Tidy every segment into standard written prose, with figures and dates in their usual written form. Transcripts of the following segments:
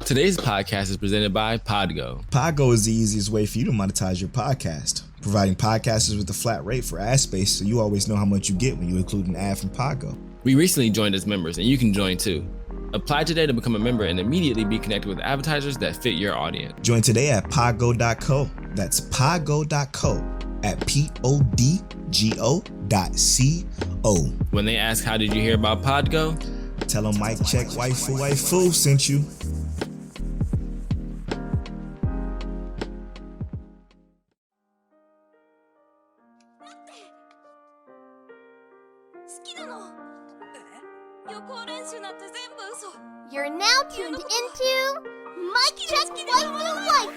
Today's podcast is presented by Podgo. Podgo is the easiest way for you to monetize your podcast, providing podcasters with a flat rate for ad space so you always know how much you get when you include an ad from Podgo. We recently joined as members, and you can join too. Apply today to become a member and immediately be connected with advertisers that fit your audience. Join today at podgo.co. That's podgo.co at podgo.co. When they ask, how did you hear about Podgo? Tell them Mike Check Waifu sent you. You're now tuned into Mike Check Waifu.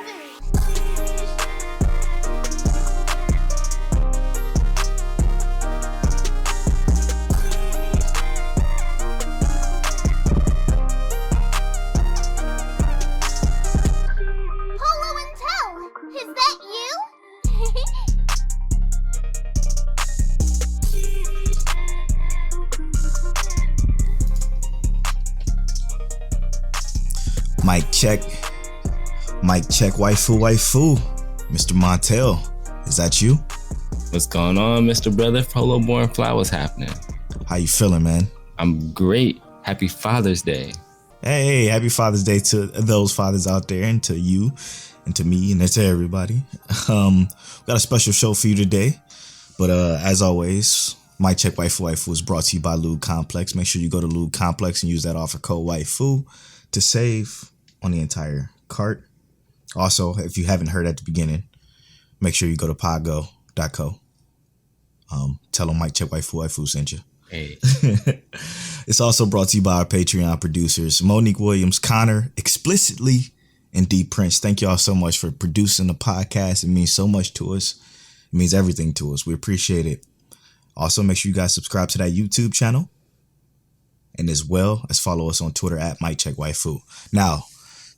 Polo and Tell, is that you? Mike check waifu. Mr. Montel, is that you? What's going on, Mr. Brother Polo Born Fly? What's happening? How you feeling, man? I'm great. Happy Father's Day. Hey, happy Father's Day to those fathers out there, and to you, and to me, and to everybody. We got a special show for you today, but as always, Mike Check Waifu is brought to you by Lube Complex. Make sure you go to Lube Complex and use that offer code Waifu to save on the entire cart. Also, if you haven't heard at the beginning, make sure you go to podgo.co. Tell them Mike Check Waifu sent you. Hey. It's also brought to you by our Patreon producers, Monique Williams, Connor, Explicitly, and D Prince. Thank y'all so much for producing the podcast. It means so much to us. It means everything to us. We appreciate it. Also, make sure you guys subscribe to that YouTube channel, and as well as follow us on Twitter at Mike Check Waifu. Now,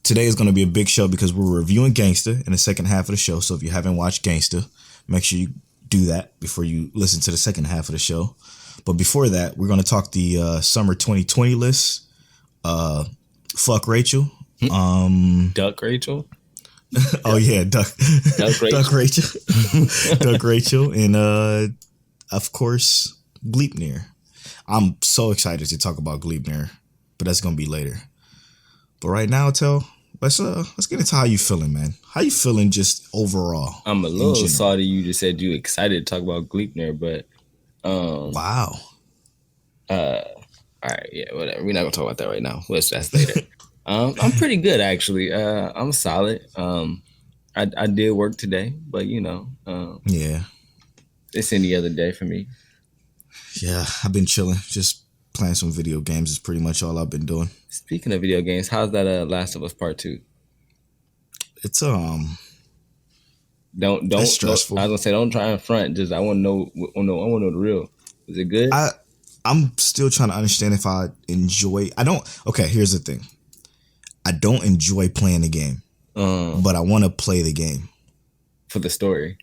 today is going to be a big show because we're reviewing Gangsta in the second half of the show. So if you haven't watched Gangsta, make sure you do that before you listen to the second half of the show. But before that, we're going to talk the summer 2020 list. Fuck Rachel. Duck Rachel. Oh yeah, Duck Rachel. Duck Rachel. Duck Rachel, and of course Gleipnir. I'm so excited to talk about Gleipnir, but that's gonna be later. But right now, let's get into how you feeling, man. How you feeling just overall? I'm a little salty you just said you excited to talk about Gleipnir, but wow. All right, yeah, whatever. We're not gonna talk about that right now. That's later. I'm pretty good actually. I'm solid. I did work today, but yeah, it's any other day for me. Yeah, I've been chilling, just playing some video games is pretty much all I've been doing. Speaking of video games, how's that Last of Us Part 2? It's don't it's stressful. I was gonna say don't try and front. Just I want to know the real. Is it good? I'm still trying to understand if I enjoy. Okay, here's the thing. I don't enjoy playing the game, but I want to play the game for the story.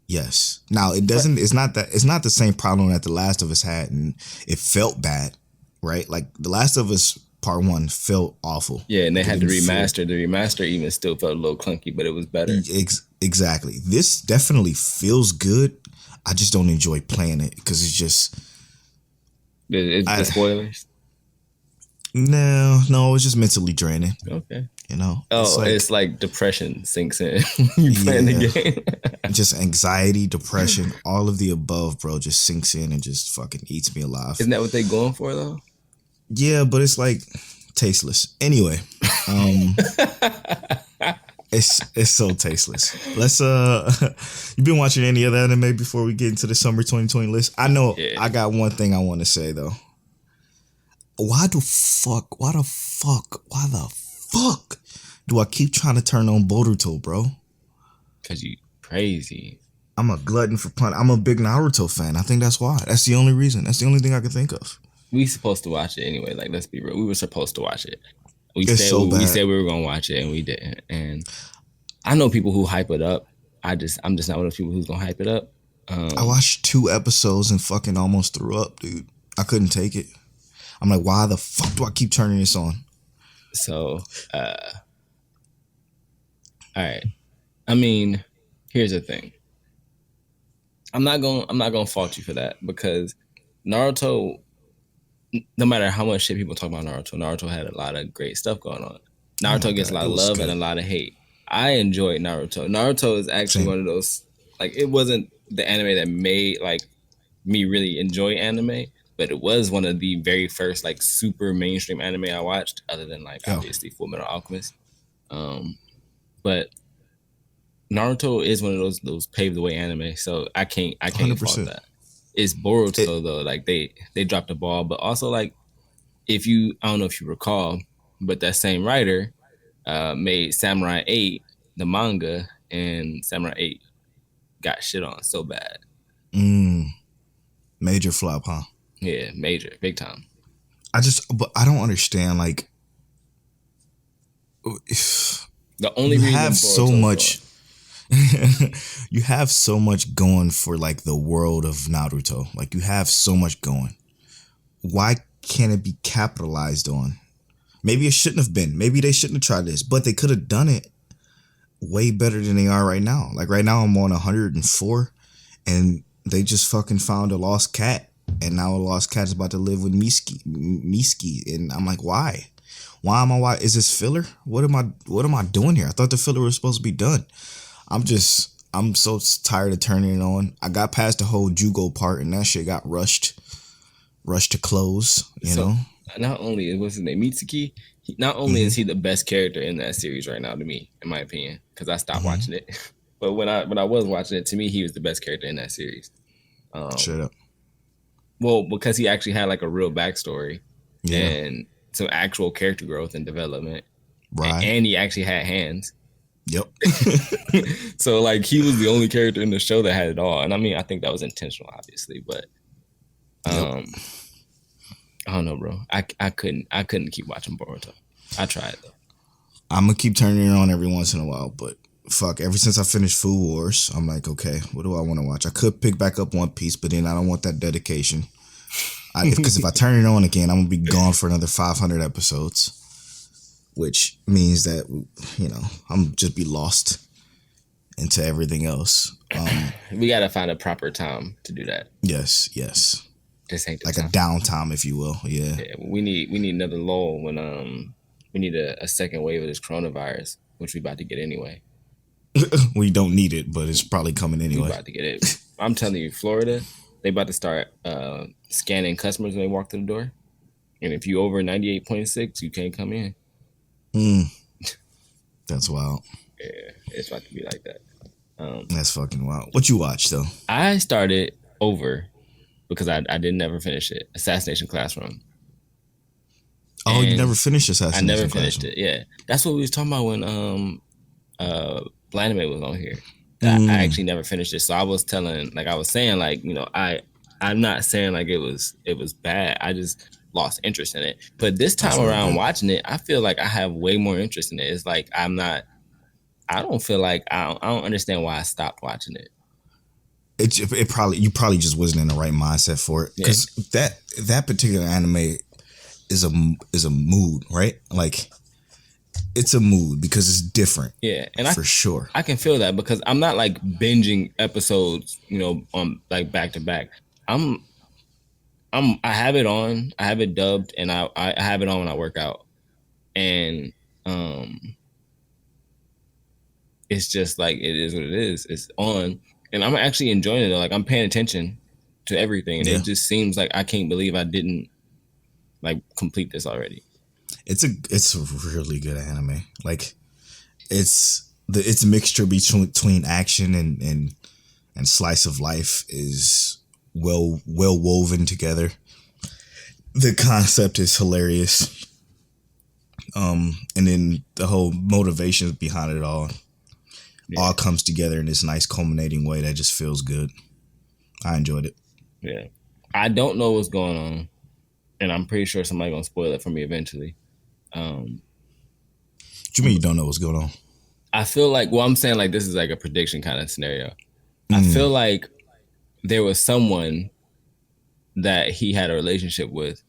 Yes. Now it doesn't. It's not the same problem that The Last of Us had, and it felt bad, right? Like The Last of Us Part 1 felt awful. Yeah, and they had to remaster. The remaster even still felt a little clunky, but it was better. Exactly. This definitely feels good. I just don't enjoy playing it because it's just. The spoilers. No, it's just mentally draining. Okay. It's like depression sinks in when you playing the game. Just anxiety, depression, all of the above, bro, just sinks in and just fucking eats me alive. Isn't that what they going for though? Yeah, but it's like tasteless. Anyway, it's so tasteless. Let's you been watching any other anime before we get into the summer 2020 list? I know. Yeah. I got one thing I want to say though. Why the fuck do I keep trying to turn on Boruto, bro? Cause you crazy. I'm a glutton for pun. I'm a big Naruto fan. I think that's why. That's the only reason. That's the only thing I can think of. We supposed to watch it anyway. Like, let's be real. We were supposed to watch it. We said we were gonna watch it and we didn't. And I know people who hype it up. I'm just not one of those people who's gonna hype it up. I watched 2 episodes and fucking almost threw up, dude. I couldn't take it. I'm like, why the fuck do I keep turning this on? So All right. I mean, here's the thing. I'm not gonna fault you for that because Naruto, no matter how much shit people talk about Naruto, Naruto had a lot of great stuff going on. Oh my Naruto gets a god, lot it of was love and a good. lot of hate. I enjoyed Naruto. Naruto is actually Same. one of those, like, it wasn't the anime that made like me really enjoy anime, but it was one of the very first like super mainstream anime I watched, other than like Yeah, obviously Full Metal Alchemist. Um, but Naruto is one of those paved the way anime, so I can't fault 100%. that. It's It Boruto though, like they dropped the ball, but also like if you I don't know if you recall, but that same writer made Samurai 8 the manga, and Samurai 8 got shit on so bad. mm, major flop, huh? Yeah, major, big time. But I don't understand. Like, if The only you have reason so Boruto's going, much, you have so much going for like the world of Naruto. Like, you have so much going. Why can't it be capitalized on? Maybe it shouldn't have been. Maybe they shouldn't have tried this, but they could have done it way better than they are right now. Like right now, I'm on 104, and they just fucking found a lost cat, and now a lost cat is about to live with Miski, and I'm like, why? Why am I? Why is this filler? What am I? What am I doing here? I thought the filler was supposed to be done. I'm so tired of turning it on. I got past the whole Jugo part, and that shit got rushed to close. You so know. not only was his name Mitsuki, not only Mm-hmm. is he the best character in that series right now to me, in my opinion, because I stopped Mm-hmm. watching it. But when I was watching it, to me he was the best character in that series. Straight Um, up. well, because he actually had like a real backstory Yeah. and some actual character growth and development, Right. and he actually had hands. Yep. So like he was the only character in the show that had it all, and I mean I think that was intentional, obviously, but Yep. um, I don't know, bro. I couldn't keep watching Boruto. I tried though. I'm gonna keep turning it on every once in a while, but fuck. Ever since I finished Food Wars, I'm like, okay, what do I want to watch? I could pick back up One Piece, but then I don't want that dedication. Because if I turn it on again, I'm gonna be gone for another 500 episodes, which means that I'm just be lost into everything else. We gotta find a proper time to do that. Yes, yes, This ain't the like a time. downtime, if you will. Yeah. Yeah, we need another lull when we need a second wave of this coronavirus, which we about to get anyway. We don't need it, but it's probably coming We anyway. about to get it. I'm telling you, Florida, they about to start scanning customers when they walk through the door, and if you over 98.6, you can't come in. Mm, that's wild. Yeah, it's about to be like that. That's fucking wild. What you watch though? I started over because I didn't never finish it. Assassination Classroom. Oh, you And never finished I never Assassination finished Classroom. it. Yeah, that's what we was talking about when uh Blanime was on here. I Mm, actually never finished it. So I was telling, like I was saying, like I'm not saying like it was bad. I just lost interest in it. But this that's time real around good. watching it, I feel like I have way more interest in it. It's like I'm not. I don't feel like I don't understand why I stopped watching it. It probably you probably just wasn't in the right mindset for it Yeah, because that particular anime is a mood, right? Like it's a mood because it's different yeah, and I for sure. I can feel that because I'm not like binging episodes, on like back to back. I'm I have it on, I have it dubbed, and I have it on when I work out, and um, it's just like it is what it is. It's on, and I'm actually enjoying it. Though. Like I'm paying attention to everything, and Yeah, it just seems like I can't believe I didn't like complete this already. it's a really good anime. Like it's a mixture between action and slice of life is well woven together. The concept is hilarious. And then the whole motivations behind it all Yeah, comes together in this nice culminating way that just feels good. I enjoyed it. yeah. I don't know what's going on, and I'm pretty sure somebody gonna spoil it for me eventually. Um, What you mean you don't know what's going on? I feel like, well, I'm saying like this is like a prediction kind of scenario. I Mm, feel like there was someone that he had a relationship with,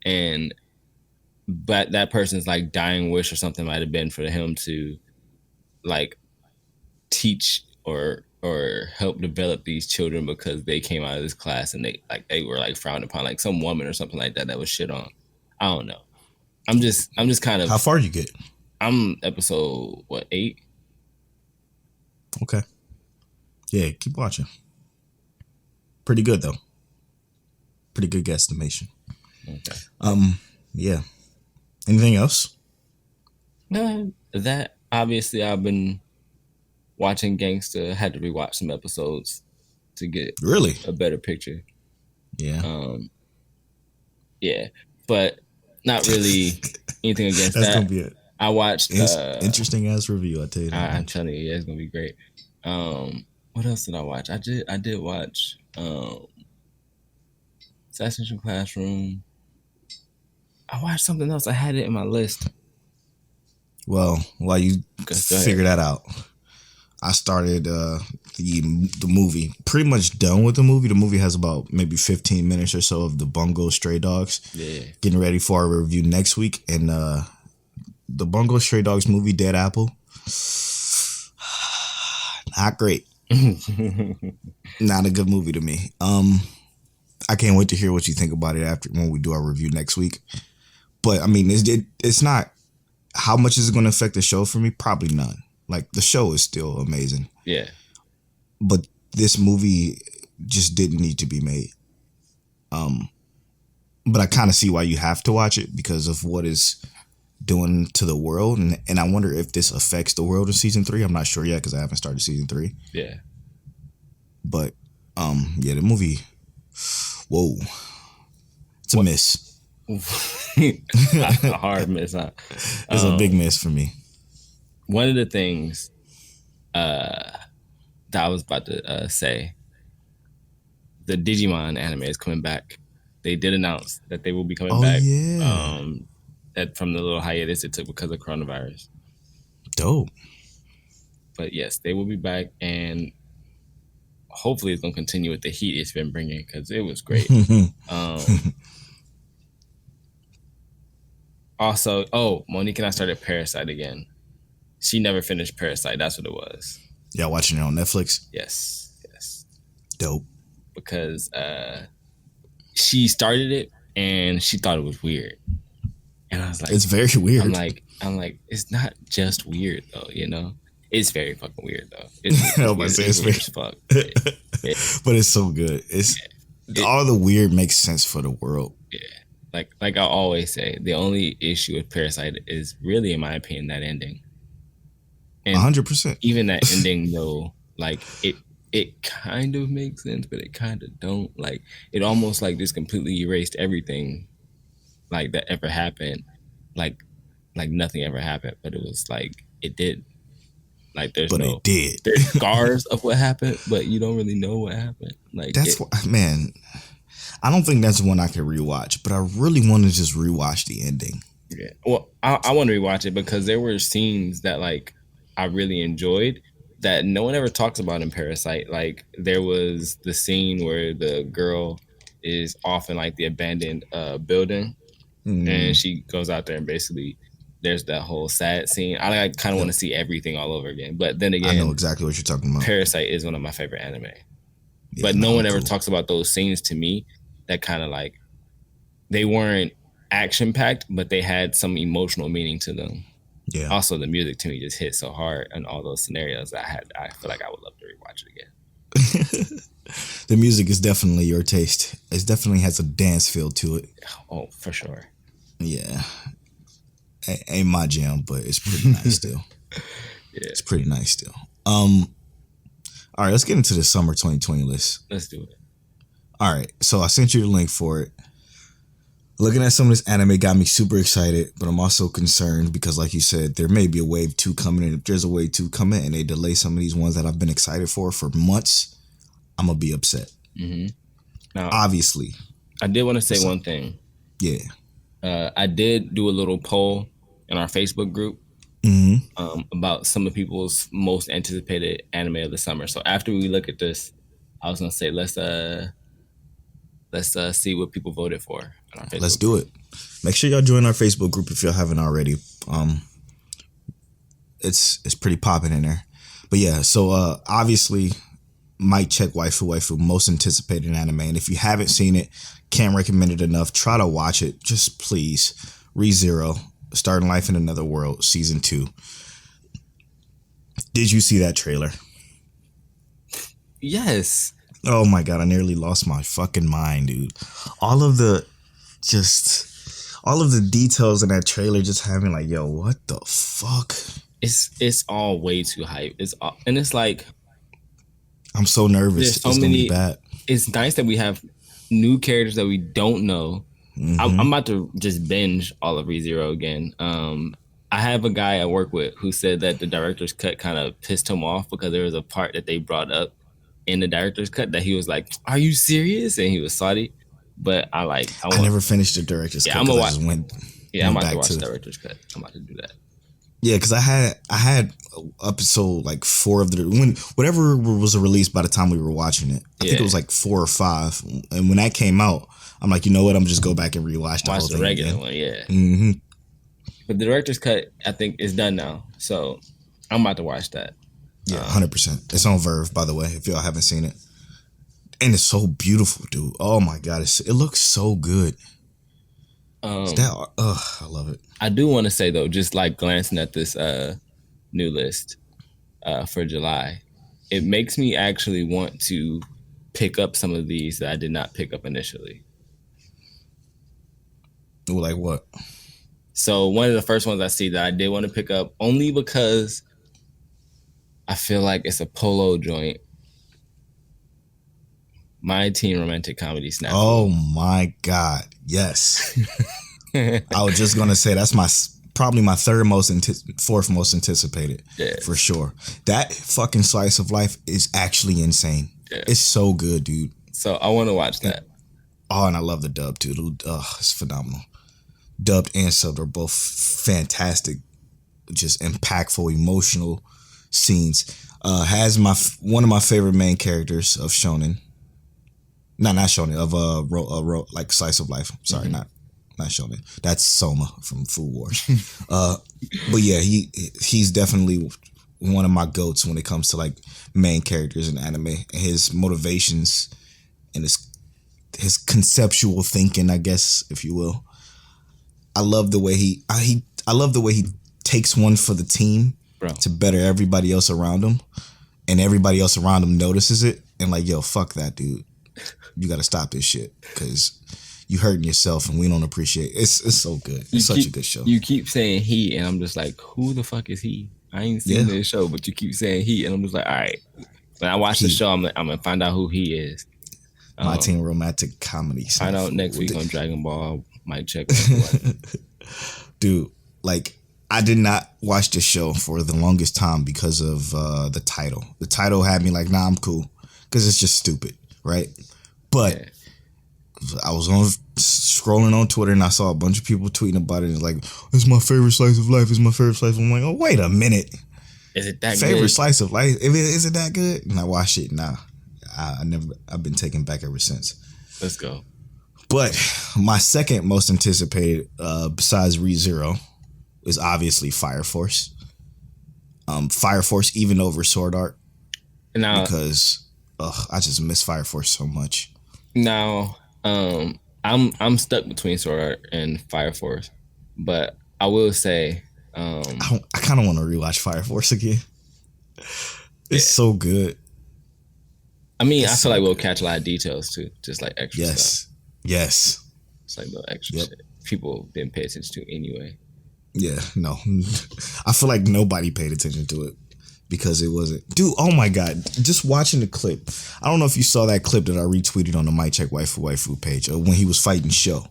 and but that person's like dying wish or something might have been for him to like teach or help develop these children because they came out of this class and they were like frowned upon, like some woman or something like that was shit on. I don't know. I'm just kind How of far you get? I'm episode 8. Okay. Yeah, keep watching. Pretty good though. Pretty good guesstimation. Okay. Yeah. Anything else? No, that obviously I've been watching Gangsta. Had to rewatch some episodes to get Really? a better picture. Yeah. Yeah, but not really anything against That's that. gonna be it. I watched. Interesting ass review. I tell you that. I'm telling you, yeah, it's gonna be great. What else did I watch? I did watch Assassination Classroom. I watched something else. I had it in my list. Well, while you figure that out, I started the movie. Pretty much done with the movie. The movie has about maybe 15 minutes or so of the Bungo Stray Dogs. Yeah. Getting ready for our review next week. And the Bungo Stray Dogs movie, Dead Apple, not great. Not a good movie to me. I can't wait to hear what you think about it after when we do our review next week. But I mean, it's not. How much is it going to affect the show for me? Probably none. Like, the show is still amazing. Yeah. But this movie just didn't need to be made. But I kind of see why you have to watch it because of what it's doing to the world. And I wonder if this affects the world in season 3. I'm not sure yet because I haven't started season 3. Yeah. But, yeah, the movie, whoa. It's a miss. A hard miss, huh? It's a big miss for me. One of the things that I was about to say, the Digimon anime is coming back. They did announce that they will be coming back. Yeah. That from the little hiatus it took because of coronavirus. Dope. But yes, they will be back, and hopefully it's gonna continue with the heat it's been bringing because it was great. Also, Monique and I started Parasite again. She never finished Parasite. That's what it was. Y'all watching it on Netflix? Yes. Dope. Because she started it and she thought it was weird, and I was like, it's very weird. I'm like, it's not just weird though, you know. It's very fucking weird though. It's weird as fuck. Yeah. But it's so good. All the weird makes sense for the world. Yeah. Like I always say, the only issue with Parasite is really, in my opinion, that ending. And 100%. Even that ending though, like it kind of makes sense, but it kind of don't. Like, it almost like just completely erased everything like that ever happened. Like nothing ever happened, but it was like it did. Like it did. There's scars of what happened, but you don't really know what happened. Like, that's man. I don't think that's one I could rewatch, but I really want to just rewatch the ending. Yeah. Well, I want to rewatch it because there were scenes that like I really enjoyed that no one ever talks about in Parasite. Like, there was the scene where the girl is off in like the abandoned building, and she goes out there and basically there's that whole sad scene. I kind of want to see everything all over again. But then again, I know exactly what you're talking about. Parasite is one of my favorite anime. Yeah, but no one ever talks about those scenes to me that kind of like, they weren't action packed, but they had some emotional meaning to them. Yeah. Also, the music to me just hit so hard in all those scenarios. I feel like I would love to rewatch it again. The music is definitely your taste. It definitely has a dance feel to it. Oh, for sure. Yeah. Ain't my jam, but it's pretty nice still. Yeah. It's pretty nice still. All right, let's get into the summer 2020 list. Let's do it. All right, so I sent you the link for it. Looking at some of this anime got me super excited, but I'm also concerned because, like you said, there may be a wave 2 coming, and if there's a wave 2 coming and they delay some of these ones that I've been excited for months, I'm going to be upset. Mm-hmm. Now, obviously. I did want to say one thing. Yeah. I did do a little poll in our Facebook group about some of people's most anticipated anime of the summer. So after we look at this, I was going to say, let's see what people voted for on our Facebook Let's do it. Make sure y'all join our Facebook group if y'all haven't already. it's pretty popping in there. But yeah, so obviously might check waifu most anticipated anime, and if you haven't seen it, can't recommend it enough. Try to watch it, just please. ReZero, Starting Life in Another World, season 2. Did you see that trailer? Yes. Oh my god, I nearly lost my fucking mind, dude. All of the details in that trailer just having like, yo, what the fuck? It's all way too hype. And it's like, I'm so nervous. There's so it's many. Gonna be bad. It's nice that we have new characters that we don't know. I'm about to just binge all of ReZero again. I have a guy I work with who said that the director's cut kind of pissed him off because there was a part that they brought up in the director's cut that he was like, "Are you serious?" And he was salty. But I never finished the director's cut. I'm gonna watch. I'm about to watch the director's cut. I'm about to do that. Yeah, because I had episode like 4 of whatever was released by the time we were watching it. I think it was like 4 or 5, and when that came out, I'm like, you know what? I'm just go back and rewatch the whole thing. Watch the regular one, yeah. But the director's cut, I think, is done now, so I'm about to watch that. Yeah, 100%. It's on Verve, by the way, if y'all haven't seen it, and it's so beautiful, dude. Oh my god, it looks so good. I love it. I do want to say though, just like glancing at this new list for July, it makes me actually want to pick up some of these that I did not pick up initially. Like what? So one of the first ones I see that I did want to pick up only because I feel like it's a polo joint. My Teen Romantic Comedy Snap. Oh my god, yes. I was just gonna say that's probably my fourth most anticipated, for sure. That fucking slice of life is actually insane. Yeah. It's so good, dude. So I want to watch that. And I love the dub too. It's phenomenal. Dubbed and subbed are both fantastic, just impactful, emotional scenes. Has one of my favorite main characters of shonen. Not shonen, of like slice of life. Sorry, not shonen. That's Soma from Food Wars. But yeah, he's definitely one of my goats when it comes to like main characters in anime. His motivations and his conceptual thinking, I guess, if you will. I love the way he takes one for the team, bro, to better everybody else around him, and everybody else around him notices it and like, yo, fuck that, dude. You got to stop this shit because you hurting yourself and we don't appreciate it. It's so good. It's such a good show. You keep saying he, and I'm just like, who the fuck is he? I ain't seen this show, but you keep saying he, and I'm just like, all right. When I watch the show, I'm gonna find out who he is. My Teen Romantic Comedy. Find out next week on Dragon Ball. Might check. Dude, like I did not watch this show for the longest time because of the title. The title had me like, nah, I'm cool, because it's just stupid, right? But I was scrolling on Twitter and I saw a bunch of people tweeting about it. It's like, it's my favorite slice of life. It's my favorite slice. I'm like, oh, wait a minute. Is it that favorite good? Slice of life? Is it that good? And I watched it. Nah, I've been taken back ever since. Let's go. But my second most anticipated, besides ReZero, is obviously Fire Force. Fire Force even over Sword Art. Now, because I just miss Fire Force so much. Now, I'm stuck between Sword Art and Fire Force, but I will say, I kind of want to rewatch Fire Force again. It's so good. I mean, I feel like we'll catch a lot of details too, just like extra stuff. Yes. It's like the extra shit people didn't pay attention to anyway. Yeah, no. I feel like nobody paid attention to it because it wasn't. Dude, oh my God. Just watching the clip. I don't know if you saw that clip that I retweeted on the Might Check Waifu page when he was fighting Sho.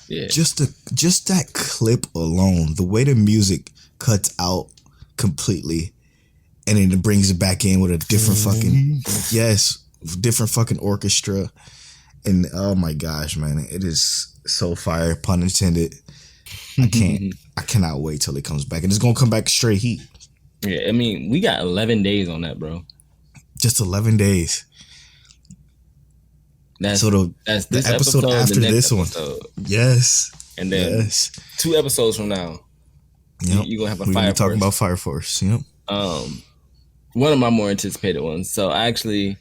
Yeah. Just that clip alone, the way the music cuts out completely and then it brings it back in with a different different fucking orchestra. And oh my gosh, man, it is so fire, pun intended. I cannot wait till it comes back. And it's going to come back straight heat. Yeah, I mean, we got 11 days on that, bro. Just 11 days. That's the episode after this episode. One. Yes. And then 2 episodes from now, Yep. You're gonna have a We're gonna Fire be talking Force. about Fire Force. Yep. One of my more anticipated ones. So I'm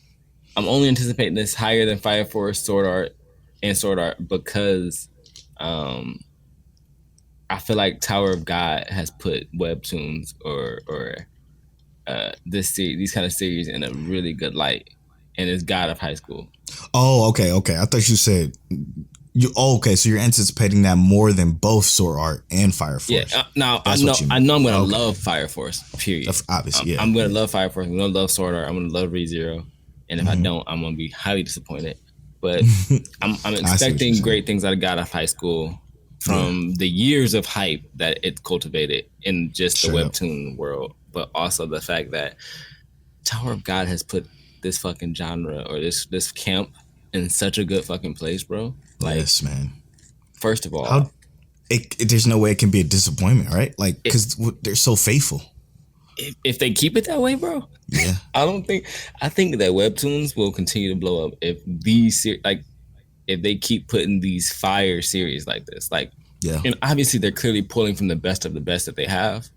only anticipating this higher than Fire Force, Sword Art, and Sword Art because I feel like Tower of God has put webtoons or these kind of series in a really good light, and it's God of High School. Oh, okay. I thought you said you. Oh, okay. So you're anticipating that more than both Sword Art and Fire Yeah. Force. Now That's I know what you mean. I know I'm gonna Okay. love Fire Force. Period. Obviously, yeah. I'm gonna love Fire Force. I'm gonna love Sword Art. I'm gonna love ReZero. And if I don't, I'm gonna be highly disappointed. But I'm I see what you're expecting saying. great things out of God of High School from the years of hype that it cultivated in just the Straight up. webtoon world, but also the fact that Tower of God has put this fucking genre or this camp in such a good fucking place, bro. Like, Yes, man. first of all, How there's no way it can be a disappointment, right? Like, because they're so faithful. if they keep it that way, bro, Yeah. I think that webtoons will continue to blow up if if they keep putting these fire series like this. Like, Yeah. and obviously they're clearly pulling from the best of the best that they have.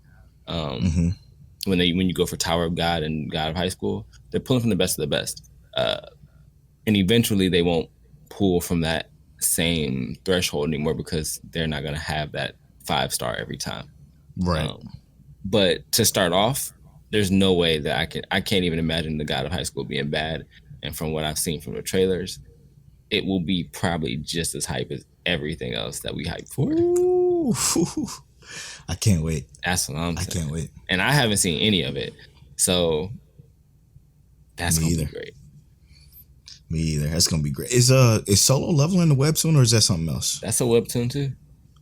When you go for Tower of God and God of High School, they're pulling from the best of the best. And eventually they won't pull from that same threshold anymore because they're not going to have that 5-star every time. Right. But to start off, there's no way that I can't even imagine the God of High School being bad. And from what I've seen from the trailers, it will be probably just as hype as everything else that we hype for. Ooh. I can't wait. That's what I'm saying. I can't wait. And I haven't seen any of it. So that's Me going to either. be great. Me either. That's gonna be great. Is Solo Leveling the webtoon or is that something else? That's a webtoon too.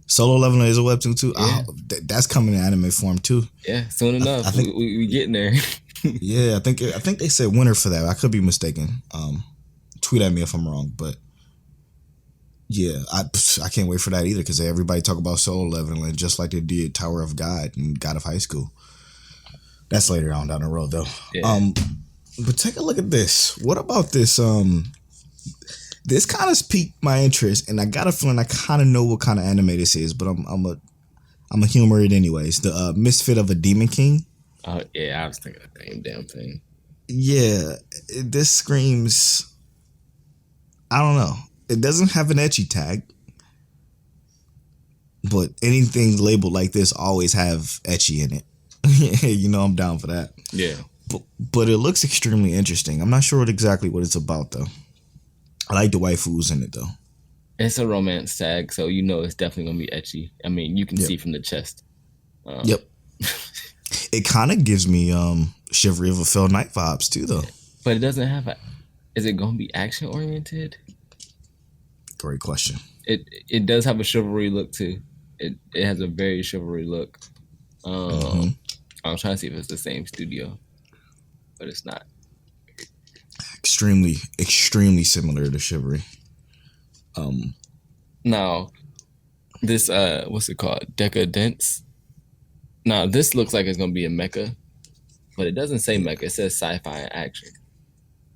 Solo Leveling is a webtoon too. Yeah. That's coming in anime form too. Yeah, soon enough. I think we getting there. Yeah, I think they said winter for that. I could be mistaken. Tweet at me if I'm wrong, but yeah, I can't wait for that either because everybody talk about Solo Leveling just like they did Tower of God and God of High School. That's later on down the road though. Yeah. But take a look at this. What about this? This kind of piqued my interest, and I got a feeling I kind of know what kind of anime this is, but I'm a humor it anyways. The Misfit of a Demon King. Oh yeah, I was thinking the same damn thing. Yeah, this screams. I don't know. It doesn't have an ecchi tag, but anything labeled like this always have ecchi in it. You know I'm down for that. Yeah. But it looks extremely interesting. I'm not sure exactly what it's about though. I like the waifus in it though. It's a romance tag, so you know it's definitely gonna be ecchi. I mean, you can see from the chest. Yep. It kind of gives me Chivalry of a Fell Knight vibes too though. But it doesn't have is it gonna be action oriented? Great question. It does have a chivalry look too. It has a very chivalry look. I'm trying to see if it's the same studio, but it's not. Extremely similar to Chivalry. Now, this what's it called? Decadence. Now, this looks like it's gonna be a mecha, but it doesn't say mecha. It says sci-fi and action.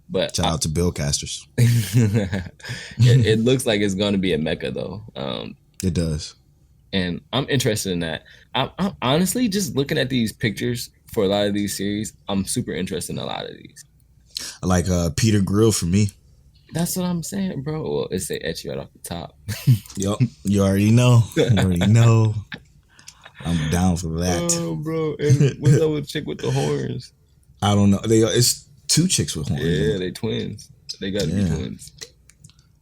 But Shout out to Bill Casters. it looks like it's gonna be a mecha though. It does. And I'm interested in that. I'm honestly just looking at these pictures for a lot of these series. I'm super interested in a lot of these. I like Peter Grill for me. That's what I'm saying, bro. Well, it say ecchi right off the top. Yup. You already know. I'm down for that. Oh, bro. And what's up with the chick with the horns? I don't know. It's two chicks with horns. Yeah, they twins. They got to be twins.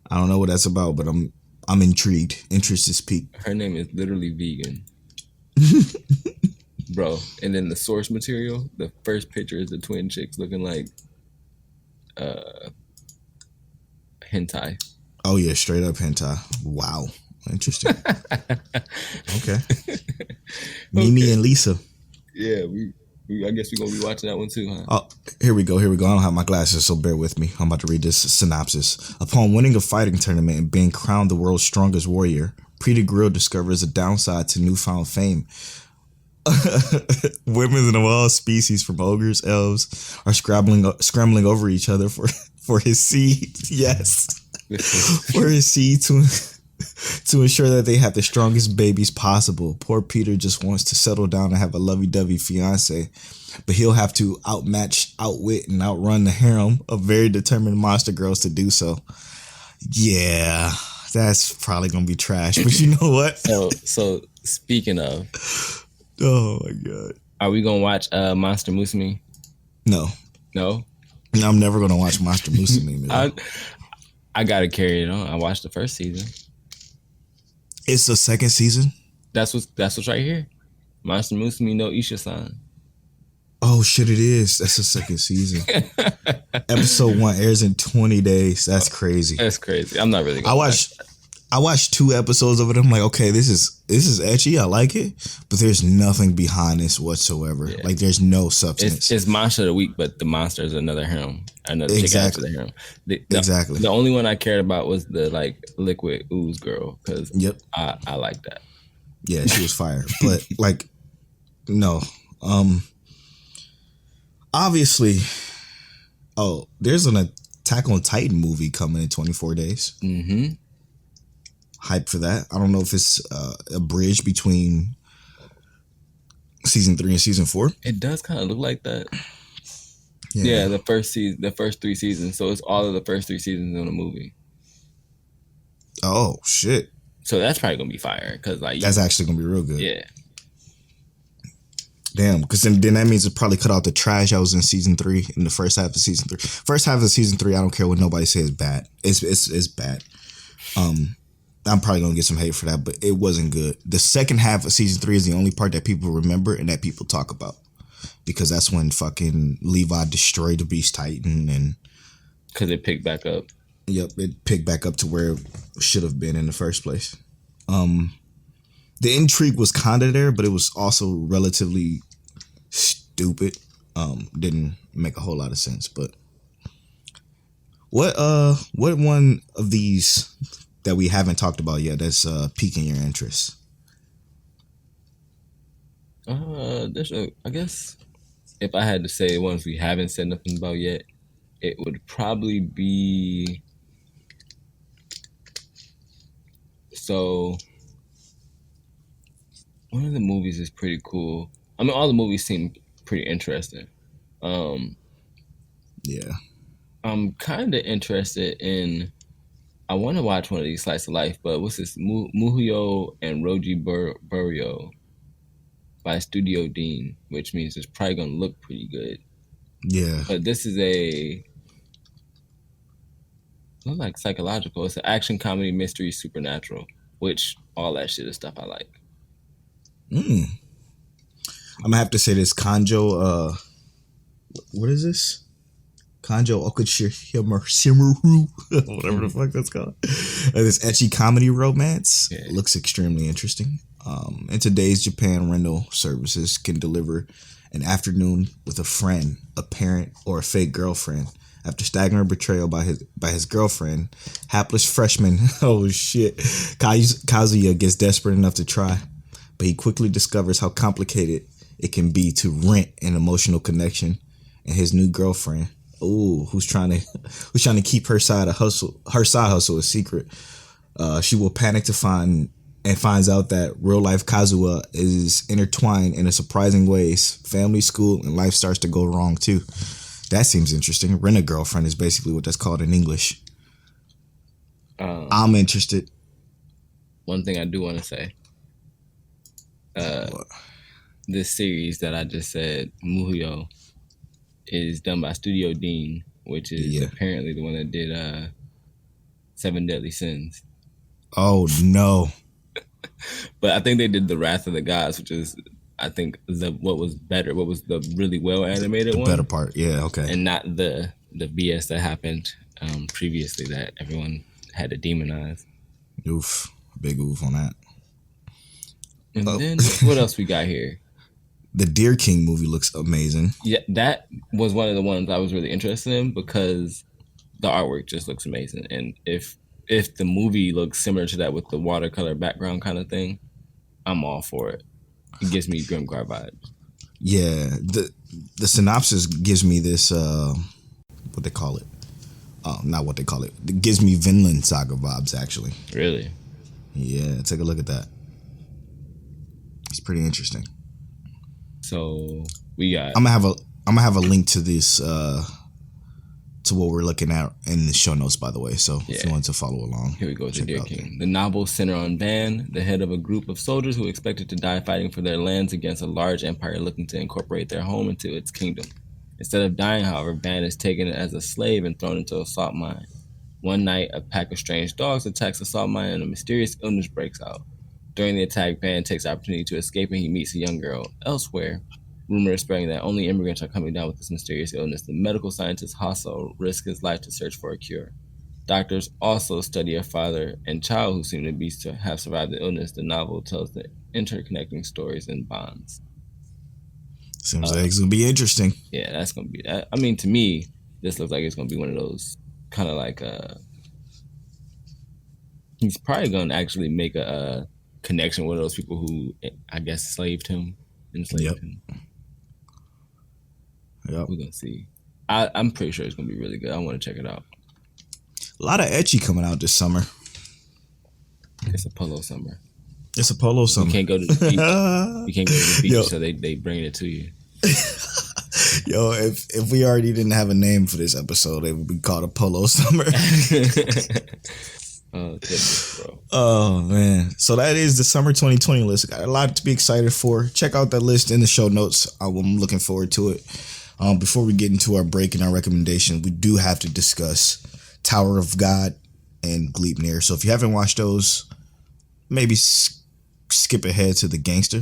I don't know what that's about, but I'm intrigued. Interest is peaked. Her name is literally vegan. Bro. And then the source material, the first picture is the twin chicks looking like hentai. Oh yeah, straight up hentai. Wow. Interesting. Okay. Mimi and Lisa. Yeah, I guess we're gonna be watching that one too, huh? Oh, here we go. I don't have my glasses, so bear with me. I'm about to read this synopsis. Upon winning a fighting tournament and being crowned the world's strongest warrior, Peter Grill discovers a downside to newfound fame. Women of all species, from ogres, elves, are scrambling over each other for his seed. Yes, for his seed to ensure that they have the strongest babies possible. Poor Peter just wants to settle down and have a lovey-dovey fiance, but he'll have to outmatch, outwit, and outrun the harem of very determined monster girls to do so. Yeah, that's probably gonna be trash. But you know what? So speaking of, Oh my god. are we gonna watch Monster Musume? No, No, I'm never gonna watch Monster Musume. I gotta carry it on. I watched the first season. It's the second season. That's what's right here. Monster Musume no Isha-san. Oh shit! It is. That's the second season. Episode 1 airs in 20 days. That's crazy. That's crazy. I'm not really. I watched 2 episodes of it. I'm like, okay, this is etchy. I like it, but there's nothing behind this whatsoever. Yeah. Like, there's no substance. It's Monster of the Week, but the monster is another harem, another Exactly. chick after the harem. Exactly. The only one I cared about was the like liquid ooze girl because Yep. I like that. Yeah, she was fire. But like, no. Obviously, there's an Attack on Titan movie coming in 24 days. Mm-hmm. Hype for that. I don't know if it's a bridge between season 3 and season 4. It does kind of look like that. Yeah, the first 3 seasons. So it's all of the first 3 seasons in the movie. Oh shit. So that's probably gonna be fire because like That's actually gonna be real good. yeah. Damn, because then that means it probably cut out the trash that was in season 3 in the first half of season 3. First half of season 3, I don't care what nobody says, is bad. It's bad. I'm probably gonna get some hate for that, but it wasn't good. The second half of season 3 is the only part that people remember and that people talk about, because that's when fucking Levi destroyed the Beast Titan and Because it picked back up. Yep, it picked back up to where it should have been in the first place. The intrigue was kind of there, but it was also relatively stupid. Didn't make a whole lot of sense. But what one of these that we haven't talked about yet that's piquing your interest? I guess if I had to say ones we haven't said nothing about yet, it would probably be. So, one of the movies is pretty cool. I mean, all the movies seem pretty interesting. Yeah. I'm kind of interested in. I want to watch one of these slice of life, but what's this? Muhyo and Roji Burio by Studio Dean, which means it's probably gonna look pretty good. Yeah. But this is not like psychological. It's an action comedy, mystery, supernatural, which all that shit is stuff I like. I'm gonna have to say this Kanjo. What is this? Kanjo Okushimuru, whatever the fuck that's called. This ecchi comedy romance looks extremely interesting. In today's Japan, rental services can deliver an afternoon with a friend, a parent, or a fake girlfriend. After staggering betrayal by his girlfriend, hapless freshman, oh shit, Kazuya gets desperate enough to try, but he quickly discovers how complicated it can be to rent an emotional connection, and his new girlfriend, who's trying to keep her side hustle a secret. She will panic to finds out that real life Kazuya is intertwined in a surprising ways. Family, school, and life starts to go wrong too. That seems interesting. Rent a girlfriend is basically what that's called in English. I'm interested. One thing I do want to say. This series that I just said, Muhyo, is done by Studio Dean, which is apparently the one that did 7 Deadly Sins. Oh no. But I think they did The Wrath of the Gods, which is, I think, what was the really well animated one. Better part, yeah, okay. And not the BS that happened previously that everyone had to demonize. Oof, big oof on that. And then what else we got here? The Deer King movie looks amazing. Yeah, that was one of the ones I was really interested in because the artwork just looks amazing. And if the movie looks similar to that with the watercolor background kind of thing, I'm all for it. It gives me Grimgar vibes. Yeah, the synopsis gives me this what they call it. Not what they call it. It gives me Vinland Saga vibes actually. Really? Yeah, take a look at that. It's pretty interesting. So we got. I'm gonna have a link to this to what we're looking at in the show notes, by the way. So if you want to follow along, here we go. The Deer King. The novel centers on Van, the head of a group of soldiers who expected to die fighting for their lands against a large empire looking to incorporate their home into its kingdom. Instead of dying, however, Van is taken as a slave and thrown into a salt mine. One night, a pack of strange dogs attacks the salt mine and a mysterious illness breaks out. During the attack, Van takes the opportunity to escape and he meets a young girl. Elsewhere, rumor is spreading that only immigrants are coming down with this mysterious illness. The medical scientist Hasso risks his life to search for a cure. Doctors also study a father and child who seem to have survived the illness. The novel tells the interconnecting stories and bonds. Seems like it's gonna be interesting. Yeah, that's gonna be. I mean, to me, this looks like it's gonna be one of those kind of like he's probably gonna actually make a connection with those people who I guess enslaved him. Yep. We're gonna see. I'm pretty sure it's gonna be really good. I want to check it out. A lot of ecchi coming out this summer. It's a polo summer. You can't go to the beach. You can't go to the beach, so they bring it to you. Yo, if we already didn't have a name for this episode, it would be called a polo summer. Oh, goodness, bro. Oh, man. So that is the summer 2020 list. Got a lot to be excited for. Check out that list in the show notes. I'm looking forward to it. Before we get into our break and our recommendation, we do have to discuss Tower of God and Gleipnir. So if you haven't watched those, maybe skip ahead to the Gangster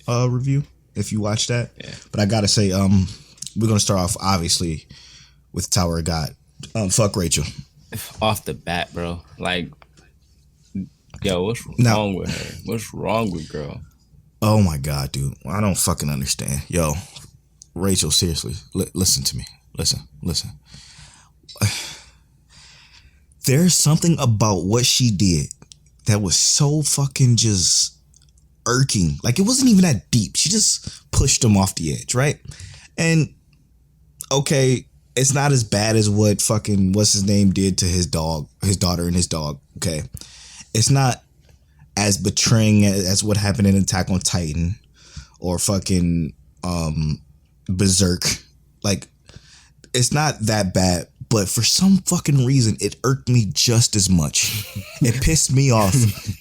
review if you watch that. Yeah. But I gotta say, we're gonna start off obviously with Tower of God. Fuck Rachel. Off the bat, bro. Like, yo, what's wrong with her? What's wrong with girl? Oh my God, dude. I don't fucking understand. Yo, Rachel, seriously, listen to me. Listen. There's something about what she did that was so fucking just irking. Like, it wasn't even that deep. She just pushed him off the edge, right? And, okay, it's not as bad as what fucking what's his name did to his daughter and his dog. Okay, it's not as betraying as what happened in Attack on Titan or fucking Berserk. Like, it's not that bad, but for some fucking reason, it irked me just as much. It pissed me off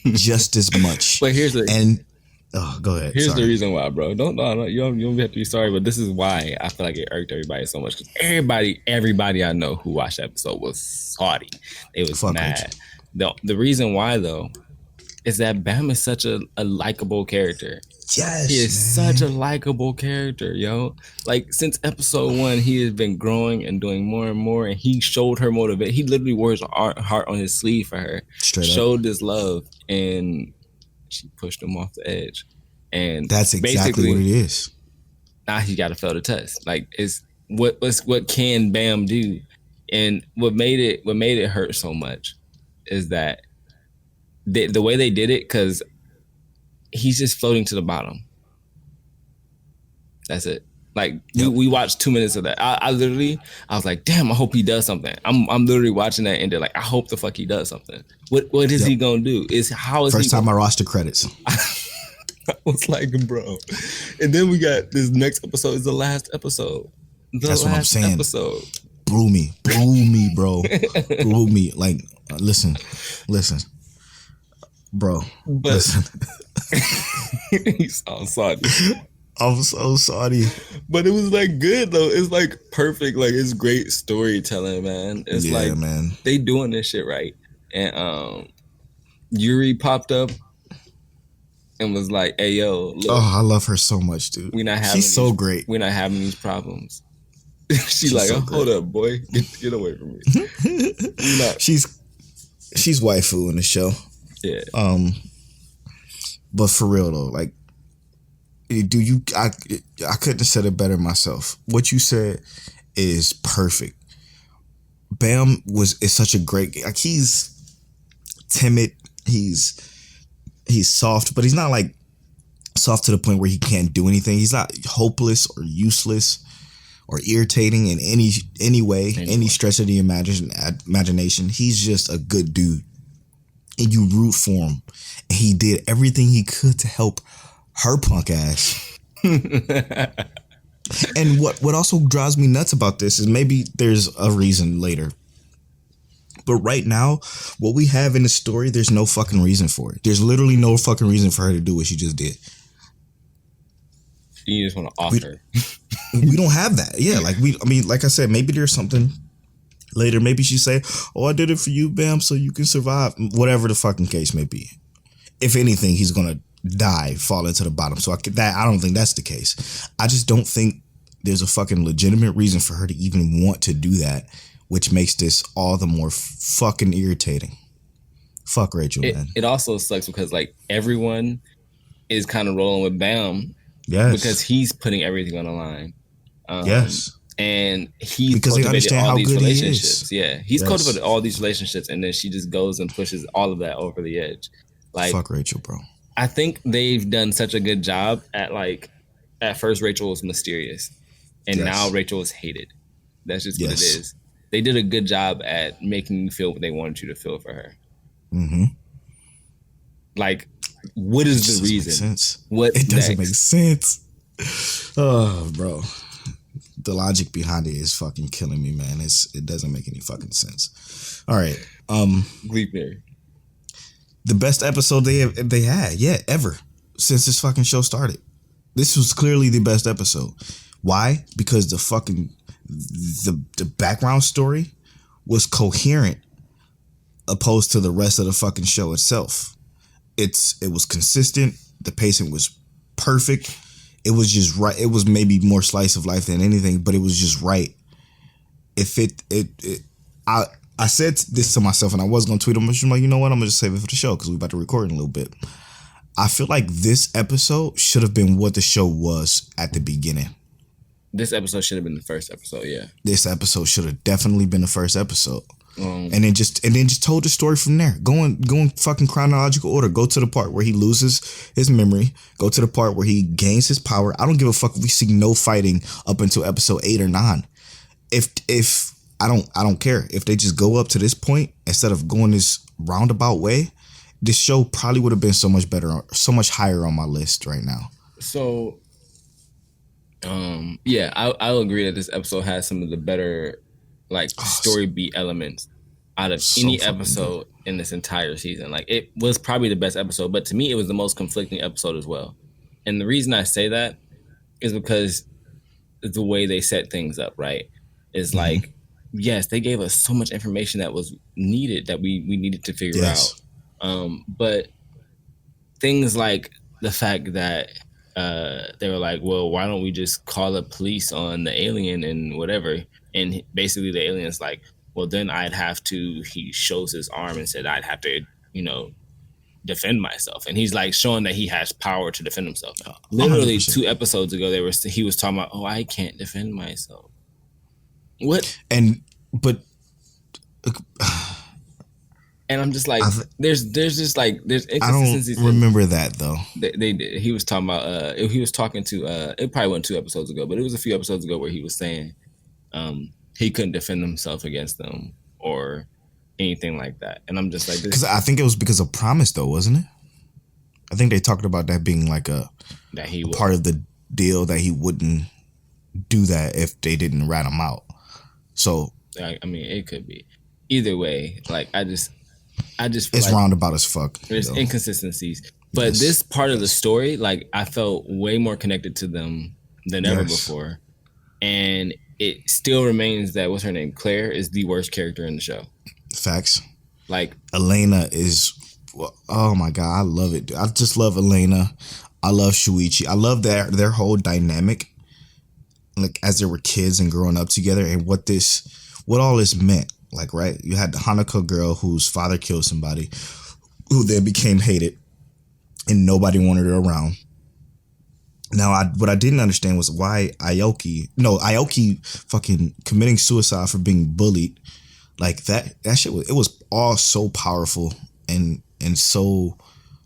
just as much. But go ahead. Here's the reason why, bro. You don't have to be sorry, but this is why I feel like it irked everybody so much. Because everybody I know who watched the episode was salty. It was mad. The reason why, though, is that Bam is such a likable character. Yes, he is such a likable character, yo. Like, since episode 1, he has been growing and doing more and more, and he showed her motivation. He literally wore his heart on his sleeve for her. Showed this love, and she pushed him off the edge. And that's exactly what it is. Now he got to fail the test. Like, it's what can Bam do? And what made it hurt so much is that the way they did it, because he's just floating to the bottom. That's it. Like, we watched 2 minutes of that. I was like, damn, I hope he does something. I'm literally watching that and they're like, I hope the fuck he does something. What is he gonna do? First time I roster credits. I was like, bro. And then we got this next episode is the last episode. That's what I'm saying. Episode. Blew me, bro. Blew me. Like, listen, bro. But listen. He's all sorry. I'm so sorry. But it was like good though. It's like perfect. Like, it's great storytelling, man. It's man. They doing this shit right. And Yuri popped up and was like, "Hey, yo, look, I love her so much, dude. She's so great. We're not having these problems." She's like, so hold up, boy, get away from me. She's waifu in the show. Yeah. But for real though, like, I couldn't have said it better myself. What you said is perfect. Bam is such a great, like, he's timid, he's soft, but he's not like soft to the point where he can't do anything. He's not hopeless or useless or irritating in any way, any stretch of the imagination. He's just a good dude. and you root for him, and he did everything he could to help her punk ass. And what also drives me nuts about this is maybe there's a reason later. But right now, what we have in the story, there's no fucking reason for it. There's literally no fucking reason for her to do what she just did. You just want to offer. We don't have that. Yeah, like I said, maybe there's something later. Maybe she say, "Oh, I did it for you, Bam, so you can survive." Whatever the fucking case may be. If anything, he's gonna die, fall into the bottom. So I don't think that's the case. I just don't think there's a fucking legitimate reason for her to even want to do that, which makes this all the more fucking irritating. Fuck Rachel, man. It also sucks because like everyone is kind of rolling with Bam. Yes. Because he's putting everything on the line. Yes. And he's because they cultivated understand all how these good relationships. he is. Yeah. He's cultivated all these relationships, and then she just goes and pushes all of that over the edge. Like, fuck Rachel, bro. I think they've done such a good job at first Rachel was mysterious. And now Rachel is hated. That's just what it is. They did a good job at making you feel what they wanted you to feel for her. Mm-hmm. Like, what is the reason? It doesn't make sense. Oh, bro. The logic behind it is fucking killing me, man. It doesn't make any fucking sense. All right. Gleipnir. The best episode they had, ever since this fucking show started. This was clearly the best episode. Why? Because the background story was coherent opposed to the rest of the fucking show itself. It was consistent. The pacing was perfect. It was just right. It was maybe more slice of life than anything, but it was just right. I said this to myself, and I was gonna tweet him. I'm like, you know what? I'm gonna just save it for the show because we're about to record in a little bit. I feel like this episode should have been what the show was at the beginning. This episode should have been the first episode. Yeah. This episode should have definitely been the first episode. And then just told the story from there. Going fucking chronological order. Go to the part where he loses his memory. Go to the part where he gains his power. I don't give a fuck if we see no fighting up until episode 8 or 9. If I don't care. If they just go up to this point instead of going this roundabout way, this show probably would have been so much better, so much higher on my list right now. So, I'll agree that this episode has some of the better story beat elements out of any episode in this entire season. Like, it was probably the best episode, but to me it was the most conflicting episode as well. And the reason I say that is because the way they set things up, right, is like, yes, they gave us so much information that was needed, that we needed to figure out. But things like the fact that they were like, well, why don't we just call the police on the alien and whatever? And basically the alien's like, well, then he shows his arm and said, I'd have to, defend myself. And he's like showing that he has power to defend himself. Literally 100%. 2 episodes ago, he was talking about, oh, I can't defend myself. What? But I'm just like, there's inconsistencies. I don't remember that though. They did. He was talking about. He was talking to. It probably wasn't 2 episodes ago, but it was a few episodes ago where he was saying, he couldn't defend himself against them or anything like that. And I'm just like, because I think it was because of promise though, wasn't it? I think they talked about that being like a part of the deal, that he wouldn't do that if they didn't rat him out. So I mean, it could be either way. Like, I just feel it's roundabout as fuck. There's inconsistencies, but this part of the story, like, I felt way more connected to them than ever before, and it still remains that what's her name, Claire, is the worst character in the show. Facts. Like, Elena is, oh my god, I love it. I just love Elena. I love Shuichi. I love their whole dynamic, like as they were kids and growing up together, and what all this meant. Like, right, you had the Hanako girl whose father killed somebody, who then became hated, and nobody wanted her around. Now, what I didn't understand was why Aoki fucking committing suicide for being bullied. Like, that shit it was all so powerful and so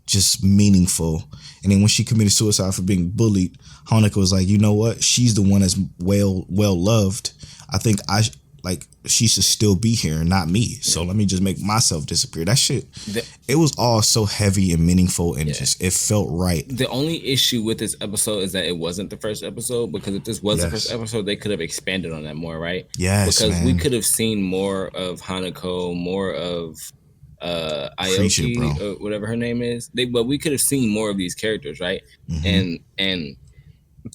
just meaningful. And then when she committed suicide for being bullied, Hanako was like, you know what? She's the one that's well loved. I think Like, she should still be here and not me. So let me just make myself disappear. That shit, it was all so heavy and meaningful and just, it felt right. The only issue with this episode is that it wasn't the first episode, because if this was the first episode, they could have expanded on that more, right? Yes, because man. we could have seen more of Hanako, more of Aoki, or whatever her name is. But we could have seen more of these characters, right? And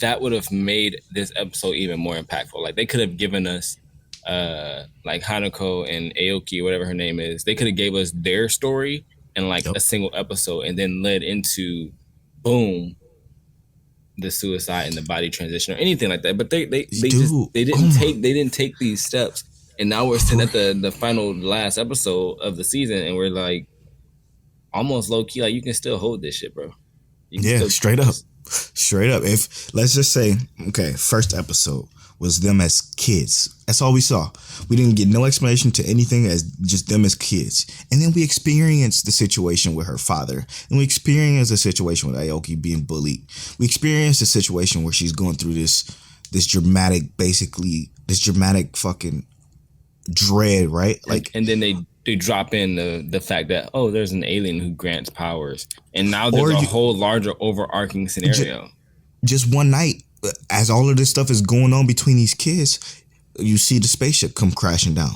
that would have made this episode even more impactful. Like, they could have given us like Hanako and Aoki, whatever her name is. They could have gave us their story in like a single episode, and then led into boom, the suicide and the body transition or anything like that. But they didn't take these steps. And now we're sitting at the last episode of the season, and we're like almost low key, like, you can still hold this shit, bro. Straight up. If, let's just say, okay, first episode was them as kids. That's all we saw. We didn't get no explanation to anything, as just them as kids. And then we experienced the situation with her father. And we experienced the situation with Aoki being bullied. We experienced the situation where she's going through this dramatic fucking dread, right? Like, and then they drop in the fact that, oh, there's an alien who grants powers, and now there's a whole larger overarching scenario. Just one night, as all of this stuff is going on between these kids, you see the spaceship come crashing down,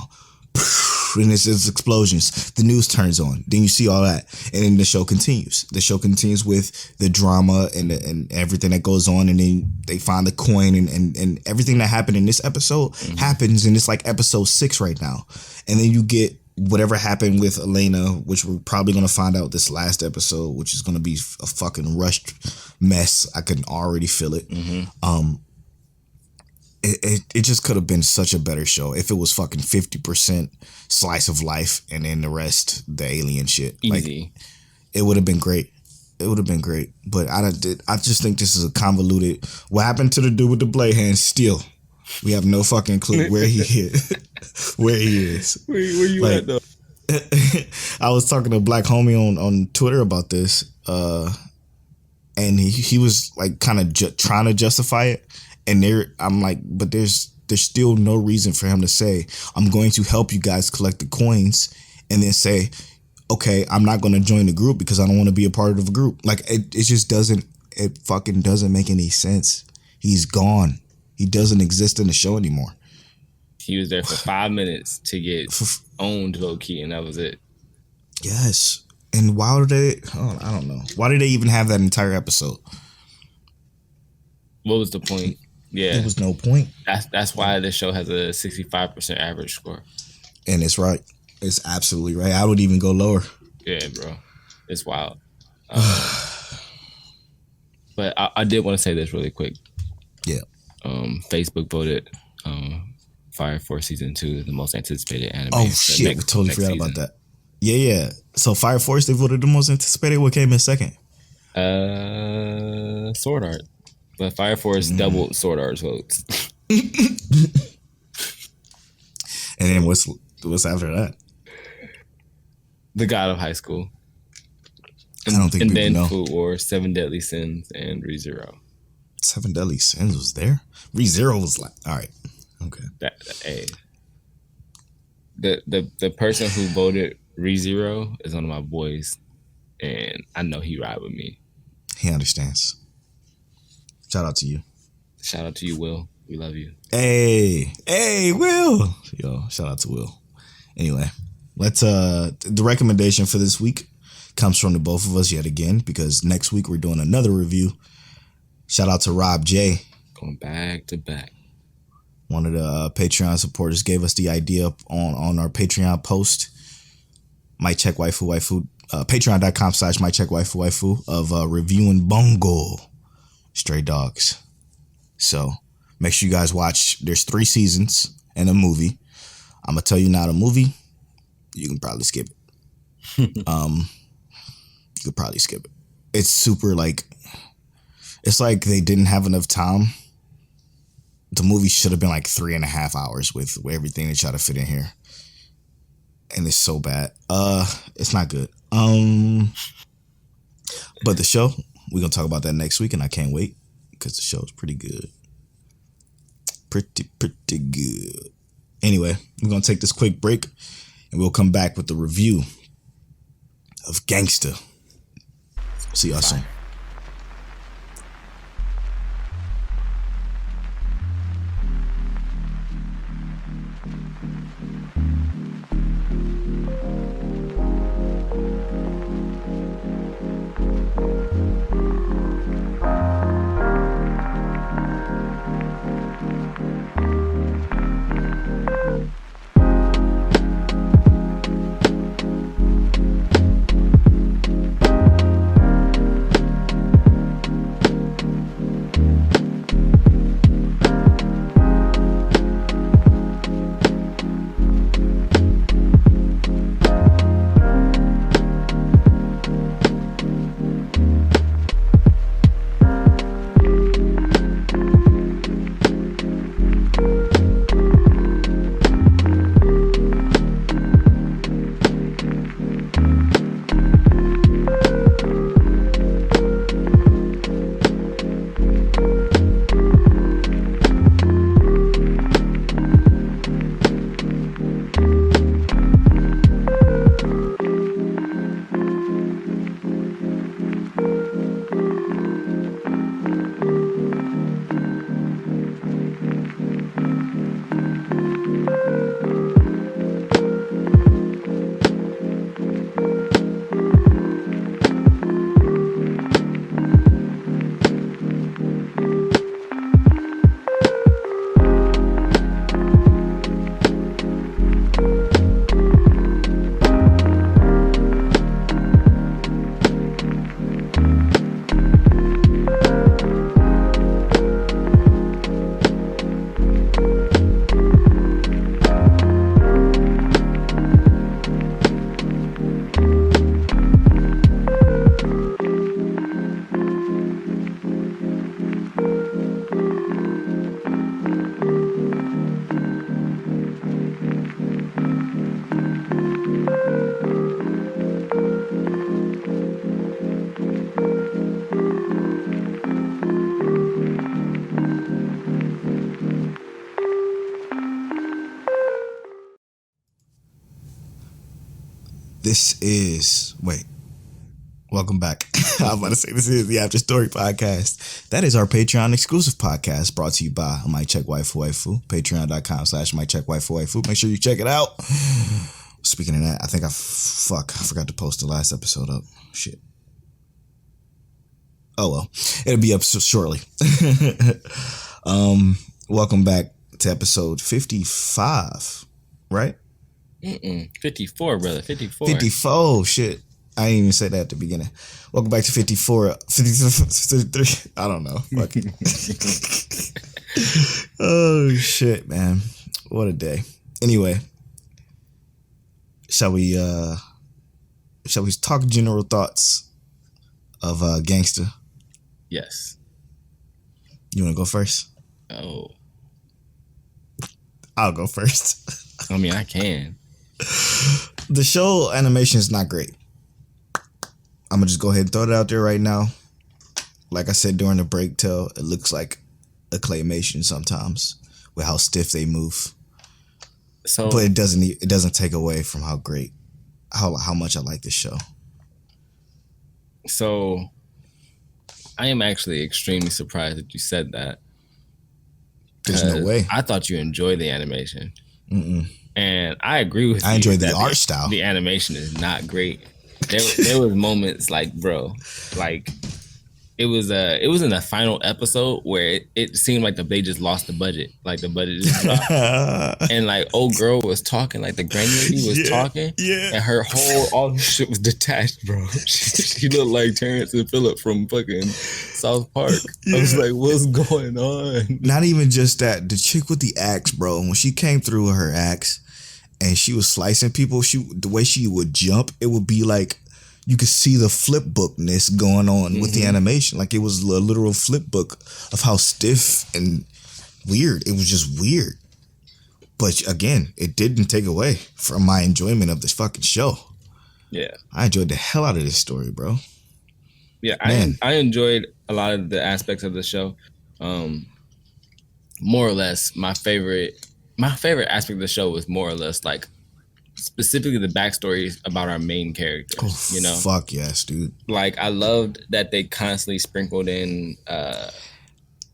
and it's explosions. The news turns on. Then you see all that, and then the show continues. The show continues with the drama and everything that goes on, and then they find the coin, and everything that happened in this episode happens, and it's like episode 6 right now. And then you get whatever happened with Elena, which we're probably going to find out this last episode, which is going to be a fucking rushed mess. I can already feel it. It just could have been such a better show if it was fucking 50% slice of life and then the rest the alien shit. Easy. Like, it would have been great. But I just think this is a convoluted. What happened to the dude with the blade hand? Still, we have no fucking clue where he is. Where you at though? I was talking to a black homie on Twitter about this, and he was like kind of trying to justify it, and I'm like, but there's still no reason for him to say, I'm going to help you guys collect the coins, and then say, okay, I'm not going to join the group because I don't want to be a part of a group. Like, it just doesn't, it fucking doesn't make any sense. He's gone. He doesn't exist in the show anymore. He was there for 5 minutes to get owned low key, and that was it. Yes. And why did they? I don't know. Why did they even have that entire episode? What was the point? Yeah, there was no point. That's why the show has a 65% average score. And it's right. It's absolutely right. I would even go lower. Yeah, bro. It's wild. But I did want to say this really quick. Yeah. Facebook voted Fire Force Season 2 the most anticipated anime. Oh, shit. We totally forgot about that. Yeah. So Fire Force, they voted the most anticipated. What came in second? Sword Art. But Fire Force doubled Sword Art's votes. And then what's after that? The God of High School. I don't think and people then know. Food Wars, 7 Deadly Sins, and ReZero. 7 Deadly Sins was there? ReZero was like, all right. Okay. The person who voted ReZero is one of my boys, and I know he ride with me. He understands. Shout out to you. Shout out to you, Will. We love you. Hey, Will. Yo, shout out to Will. Anyway, let's the recommendation for this week comes from the both of us yet again, because next week we're doing another review. Shout out to Rob J. Going back to back. One of the Patreon supporters gave us the idea on our Patreon post. Might check waifu. Patreon.com/might check waifu of reviewing Bungo Stray Dogs. So make sure you guys watch. There's 3 seasons and a movie. I'm gonna tell you now, the movie, you can probably skip it. You could probably skip it. It's super it's like they didn't have enough time. The movie should have been like 3.5 hours with everything they try to fit in here. And it's so bad. It's not good. But the show, we're gonna talk about that next week, and I can't wait because the show is pretty good. Pretty good. Anyway, we're gonna take this quick break, and we'll come back with the review of Gangsta. See y'all soon. Welcome back. I was about to say this is the After Story podcast. That is our Patreon exclusive podcast brought to you by My Check Waifu Waifu. Patreon.com/My Check Waifu Waifu. Make sure you check it out. Speaking of that, I think I forgot to post the last episode up. Shit. Oh well, it'll be up shortly. Welcome back to episode 55, right? 54, brother. 54. 54. Shit. I didn't even say that at the beginning. Welcome back to 54, 53. I don't know. Fuck it. Oh shit, man. What a day. Anyway, shall we talk general thoughts of Gangsta? Yes. You want to go first? Oh. I'll go first. I mean, I can. The show animation is not great. I'm going to just go ahead and throw it out there right now. Like I said during the break, it looks like a claymation sometimes with how stiff they move. But it doesn't take away from how much I like this show. So I am actually extremely surprised that you said that. There's no way. I thought you enjoyed the animation. Mm-mm. And I agree with you. I enjoyed the art style. The animation is not great. There was moments like, bro, like it was in the final episode where it seemed like they just lost the budget. Like the budget just dropped. And like old girl was talking, like the granny lady was talking. Yeah. And her all this shit was detached, bro. She looked like Terrence and Phillip from fucking South Park. Yeah. I was like, what's going on? Not even just that. The chick with the axe, bro, when she came through with her axe and she was slicing people, the way she would jump, it would be like you could see the flip bookness going on with the animation. Like it was a literal flip book of how stiff and weird. It was just weird. But again, it didn't take away from my enjoyment of this fucking show. Yeah. I enjoyed the hell out of this story, bro. Yeah, I enjoyed a lot of the aspects of the show. More or less, my favorite my favorite aspect of the show was more or less like specifically the backstories about our main characters. You know, Fuck yes, dude. like I loved that they constantly sprinkled in,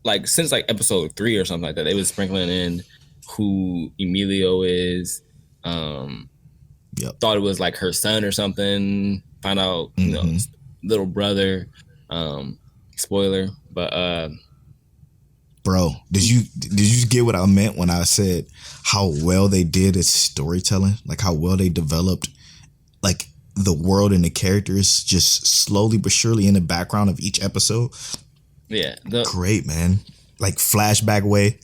like since like episode 3 or something like that, they was sprinkling in who Emilio is. Yep. Thought it was like her son or something. Found out, you know, little brother. Spoiler, but bro, did you get what I meant when I said how well they did at storytelling? Like how well they developed like the world and the characters just slowly but surely in the background of each episode. Yeah, great, man. Like flashback way,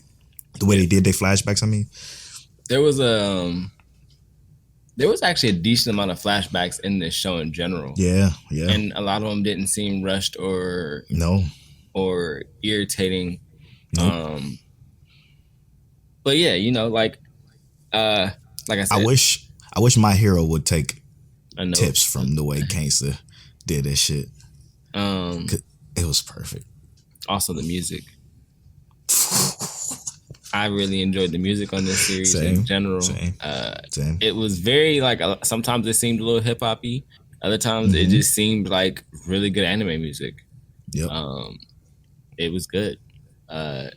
the way they did their flashbacks. I mean, there was actually a decent amount of flashbacks in this show in general. Yeah. And a lot of them didn't seem rushed or irritating. Nope. But yeah, you know, like I said, I wish my hero would take tips from the way Gangsta did this shit. It was perfect. Also, the music. I really enjoyed the music on this series in general. Same. It was very like sometimes it seemed a little hip hoppy. Other times it just seemed like really good anime music. Yep. It was good. I'm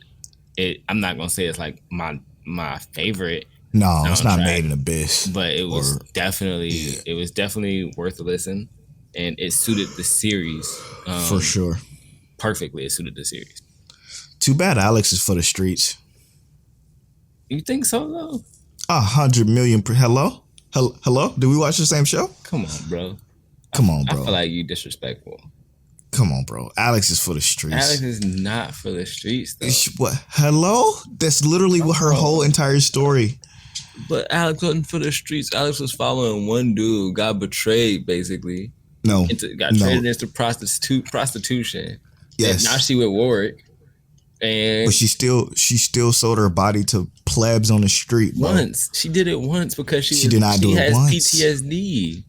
not gonna say it's like my favorite. No, it's not Made in Abyss. But it was definitely worth a listen, and it suited the series for sure. Perfectly, it suited the series. Too bad Alex is for the streets. You think so though? 100 million. Hello? Do we watch the same show? Come on, bro. I feel like you disrespectful. Come on, bro. Alex is for the streets. Alex is not for the streets, though. What? Hello? That's literally what her whole entire story. But Alex wasn't for the streets. Alex was following one dude, got betrayed, basically. Got traded into prostitution. Yes. And now she with Warwick. But she still sold her body to plebs on the street, bro. Once. She did it once because she did not do it once. PTSD.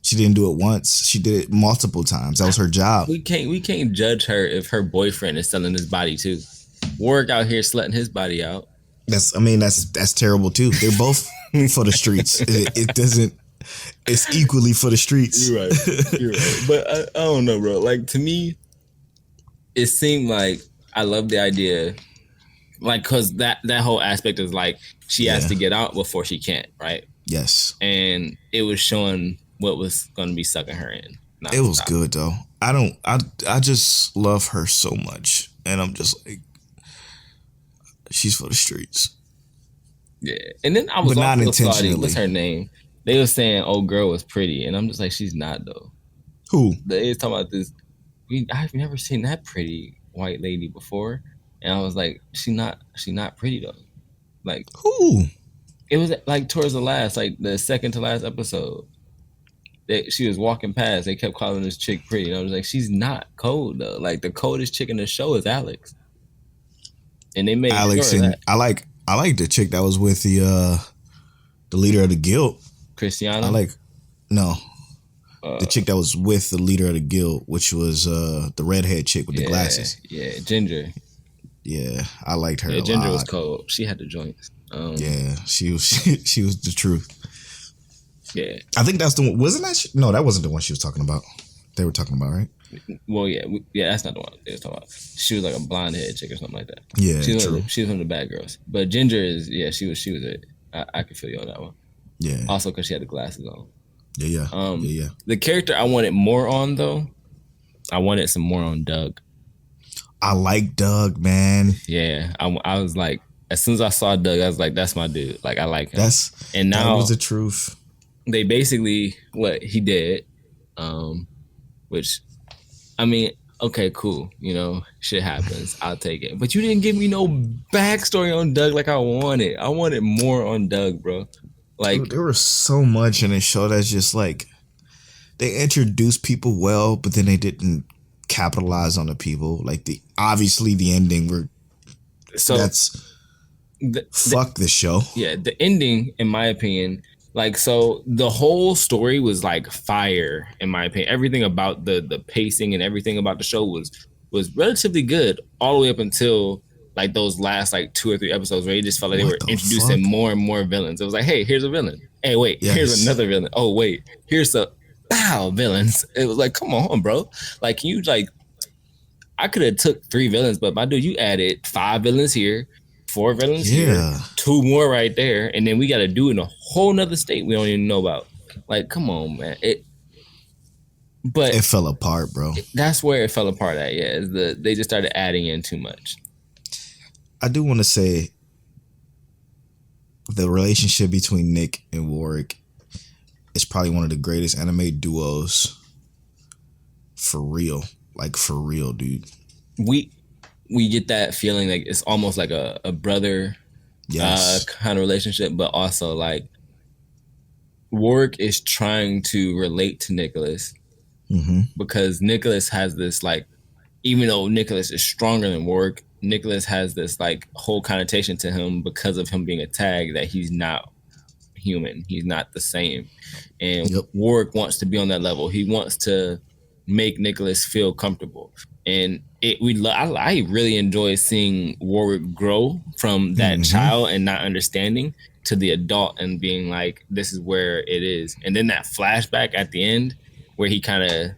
She didn't do it once. She did it multiple times. That was her job. We can't judge her if her boyfriend is selling his body too. Warwick out here slutting his body out. That's terrible too. They're both for the streets. It doesn't. It's equally for the streets. You're right. But I don't know, bro. Like to me, it seemed like I love the idea, like because that whole aspect is like she has to get out before she can't, right? Yes. And it was showing what was going to be sucking her in. It was good though. I just love her so much, and I'm just like, she's for the streets. Yeah, and then I was not intentionally. What's her name? They were saying old girl was pretty, and I'm just like, she's not though. Who? They was talking about this. I've never seen that pretty white lady before, and I was like, she's not pretty though. Like who? It was like towards the last, like the second to last episode. She was walking past. They kept calling this chick pretty, and I was like, she's not cold though. Like the coldest chick in the show is Alex, and they made Alex sure and that. I like the chick that was with the leader of the guild. Cristiano? The chick that was with the leader of the guild, which was the redhead chick with the glasses. Yeah, Ginger. Yeah, I liked her. Yeah, Ginger was cold. She had the joints. Yeah, she was the truth. Yeah, I think that's the one. Wasn't that? No, that wasn't the one she was talking about. They were talking about, right? Well, yeah, that's not the one they were talking about. She was like a blonde head chick or something like that. Yeah, she was one of the bad girls. But Ginger is, she was it. I can feel you on that one. Yeah. Also, because she had the glasses on. Yeah. The character I wanted more on though, I wanted some more on Doug. I like Doug, man. Yeah, I was like, as soon as I saw Doug, I was like, that's my dude. Like, I like him. And now that was the truth. They basically what he did, which, I mean, okay, cool. You know, shit happens. I'll take it. But you didn't give me no backstory on Doug like I wanted. I wanted more on Doug, bro. Like, dude, there was so much in this show that's just like, they introduced people well, but then they didn't capitalize on the people. Like obviously the ending fuck this show. Yeah, the ending, in my opinion, like, so the whole story was like fire, in my opinion. Everything about the pacing and everything about the show was relatively good all the way up until like those last like 2 or 3 episodes where it just felt like they What were the introducing fuck? more and more villains. It was like, hey, here's a villain. Hey, wait, here's Yes. another villain. Oh, wait, here's a bow villains. It was like, come on, bro. Like, can you like I could have took 3 villains, but my dude, you added 5 villains here, 4 villains here, Yeah. 2 more right there, and then we got to do it in a whole nother state we don't even know about. Like, come on, man. But It fell apart, bro. that's where it fell apart at. Yeah, is they just started adding in too much. I do want to say the relationship between Nick and Warwick is probably one of the greatest anime duos for real. Like for real, dude. We get that feeling like it's almost like a brother Yes. kind of relationship, but also like Warwick is trying to relate to Nicholas Mm-hmm. because Nicholas has this like, even though Nicholas is stronger than Warwick, Nicholas has this like whole connotation to him because of him being a tag that he's not human. He's not the same. And Yep. Warwick wants to be on that level. He wants to make Nicholas feel comfortable. And I really enjoy seeing Warwick grow from that child and not understanding to the adult and being like, this is where it is. And then that flashback at the end where he kind of,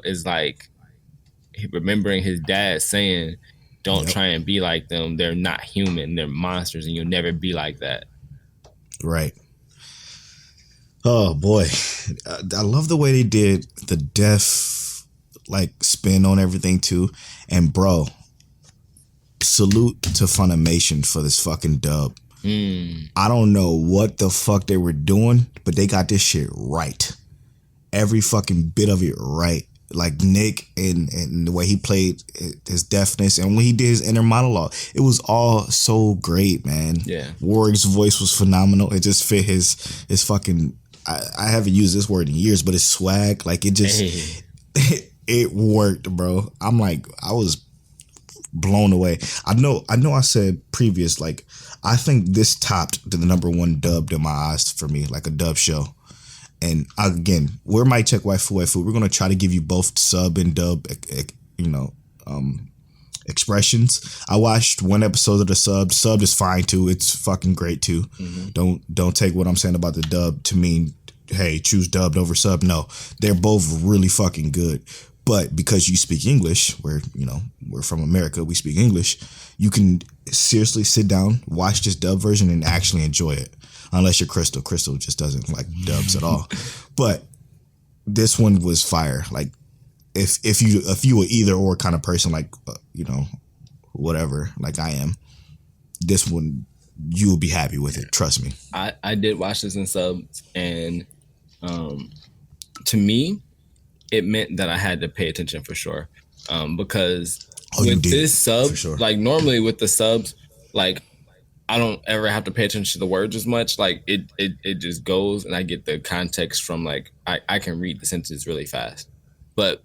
is like remembering his dad saying, don't try and be like them. They're not human. They're monsters and you'll never be like that. Right. Oh boy, I love the way they did the death like spin on everything too. And bro, salute to Funimation for this fucking dub. I don't know what the fuck they were doing, but they got this shit right. Every fucking bit of it right. Like Nick and the way he played his deafness and when he did his inner monologue, it was all so great, man. Yeah. Warwick's voice was phenomenal. It just fit his fucking. I haven't used this word in years, but his swag, like it just it worked, bro. I'm like, I was blown away. I know. I said previous, like I think this topped the number one dubbed in my eyes for me, like a dub show. And again, we're Mic Check Waifu. We're gonna try to give you both sub and dub, expressions. I watched one episode of the sub. Sub is fine too. It's fucking great too. Don't take what I'm saying about the dub to mean, hey, choose dubbed over sub. No, they're both really fucking good. But because you speak English, we're from America, we speak English, you can seriously sit down, watch this dub version and actually enjoy it. Unless you're Crystal. Crystal just doesn't like dubs at all. But this one was fire. Like if you were either or kind of person, like whatever, like I am, this one you will be happy with it. Trust me. I did watch this in subs, and to me, it meant that I had to pay attention for sure. Because with this sub, sure. like normally with the subs, like I don't ever have to pay attention to the words as much. Like it just goes and I get the context from like I can read the sentences really fast. But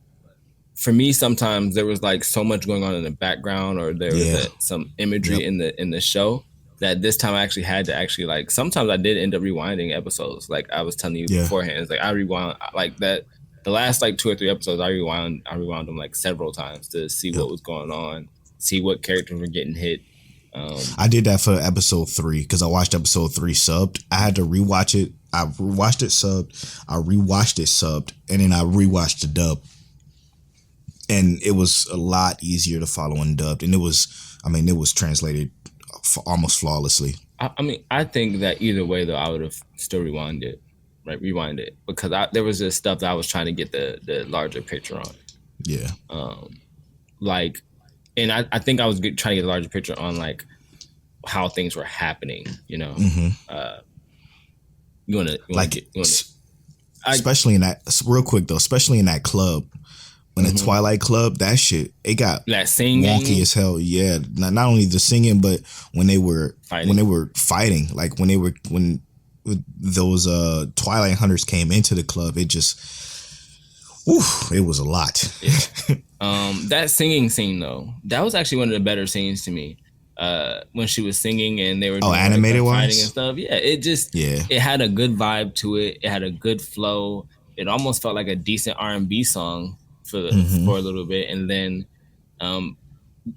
for me, sometimes there was like so much going on in the background or there was some imagery in the show that this time I actually had to actually like sometimes I did end up rewinding episodes. Like I was telling you beforehand. It's like I rewound like that the last like 2 or 3 episodes I rewound them like several times to see what was going on, see what characters were getting hit. I did that for episode 3 because I watched episode 3 subbed. I had to rewatch it. I watched it subbed. I rewatched it subbed, and then I rewatched the dub. And it was a lot easier to follow in dubbed, and it was translated almost flawlessly. I think that either way though, I would have still rewind it because there was just stuff that I was trying to get the larger picture on. Yeah. And I think I was trying to get a larger picture on like how things were happening, You want to especially in that real quick though, especially in that club, when the Twilight Club, that shit, it got that singing wonky as hell. Yeah, not only the singing, but when they were fighting, like when those Twilight Hunters came into the club, it just, it was a lot. Yeah. That singing scene though, that was actually one of the better scenes to me. When she was singing and they were doing, animated like, wise fighting and stuff. Yeah, it had a good vibe to it. It had a good flow. It almost felt like a decent R&B song for a little bit, and then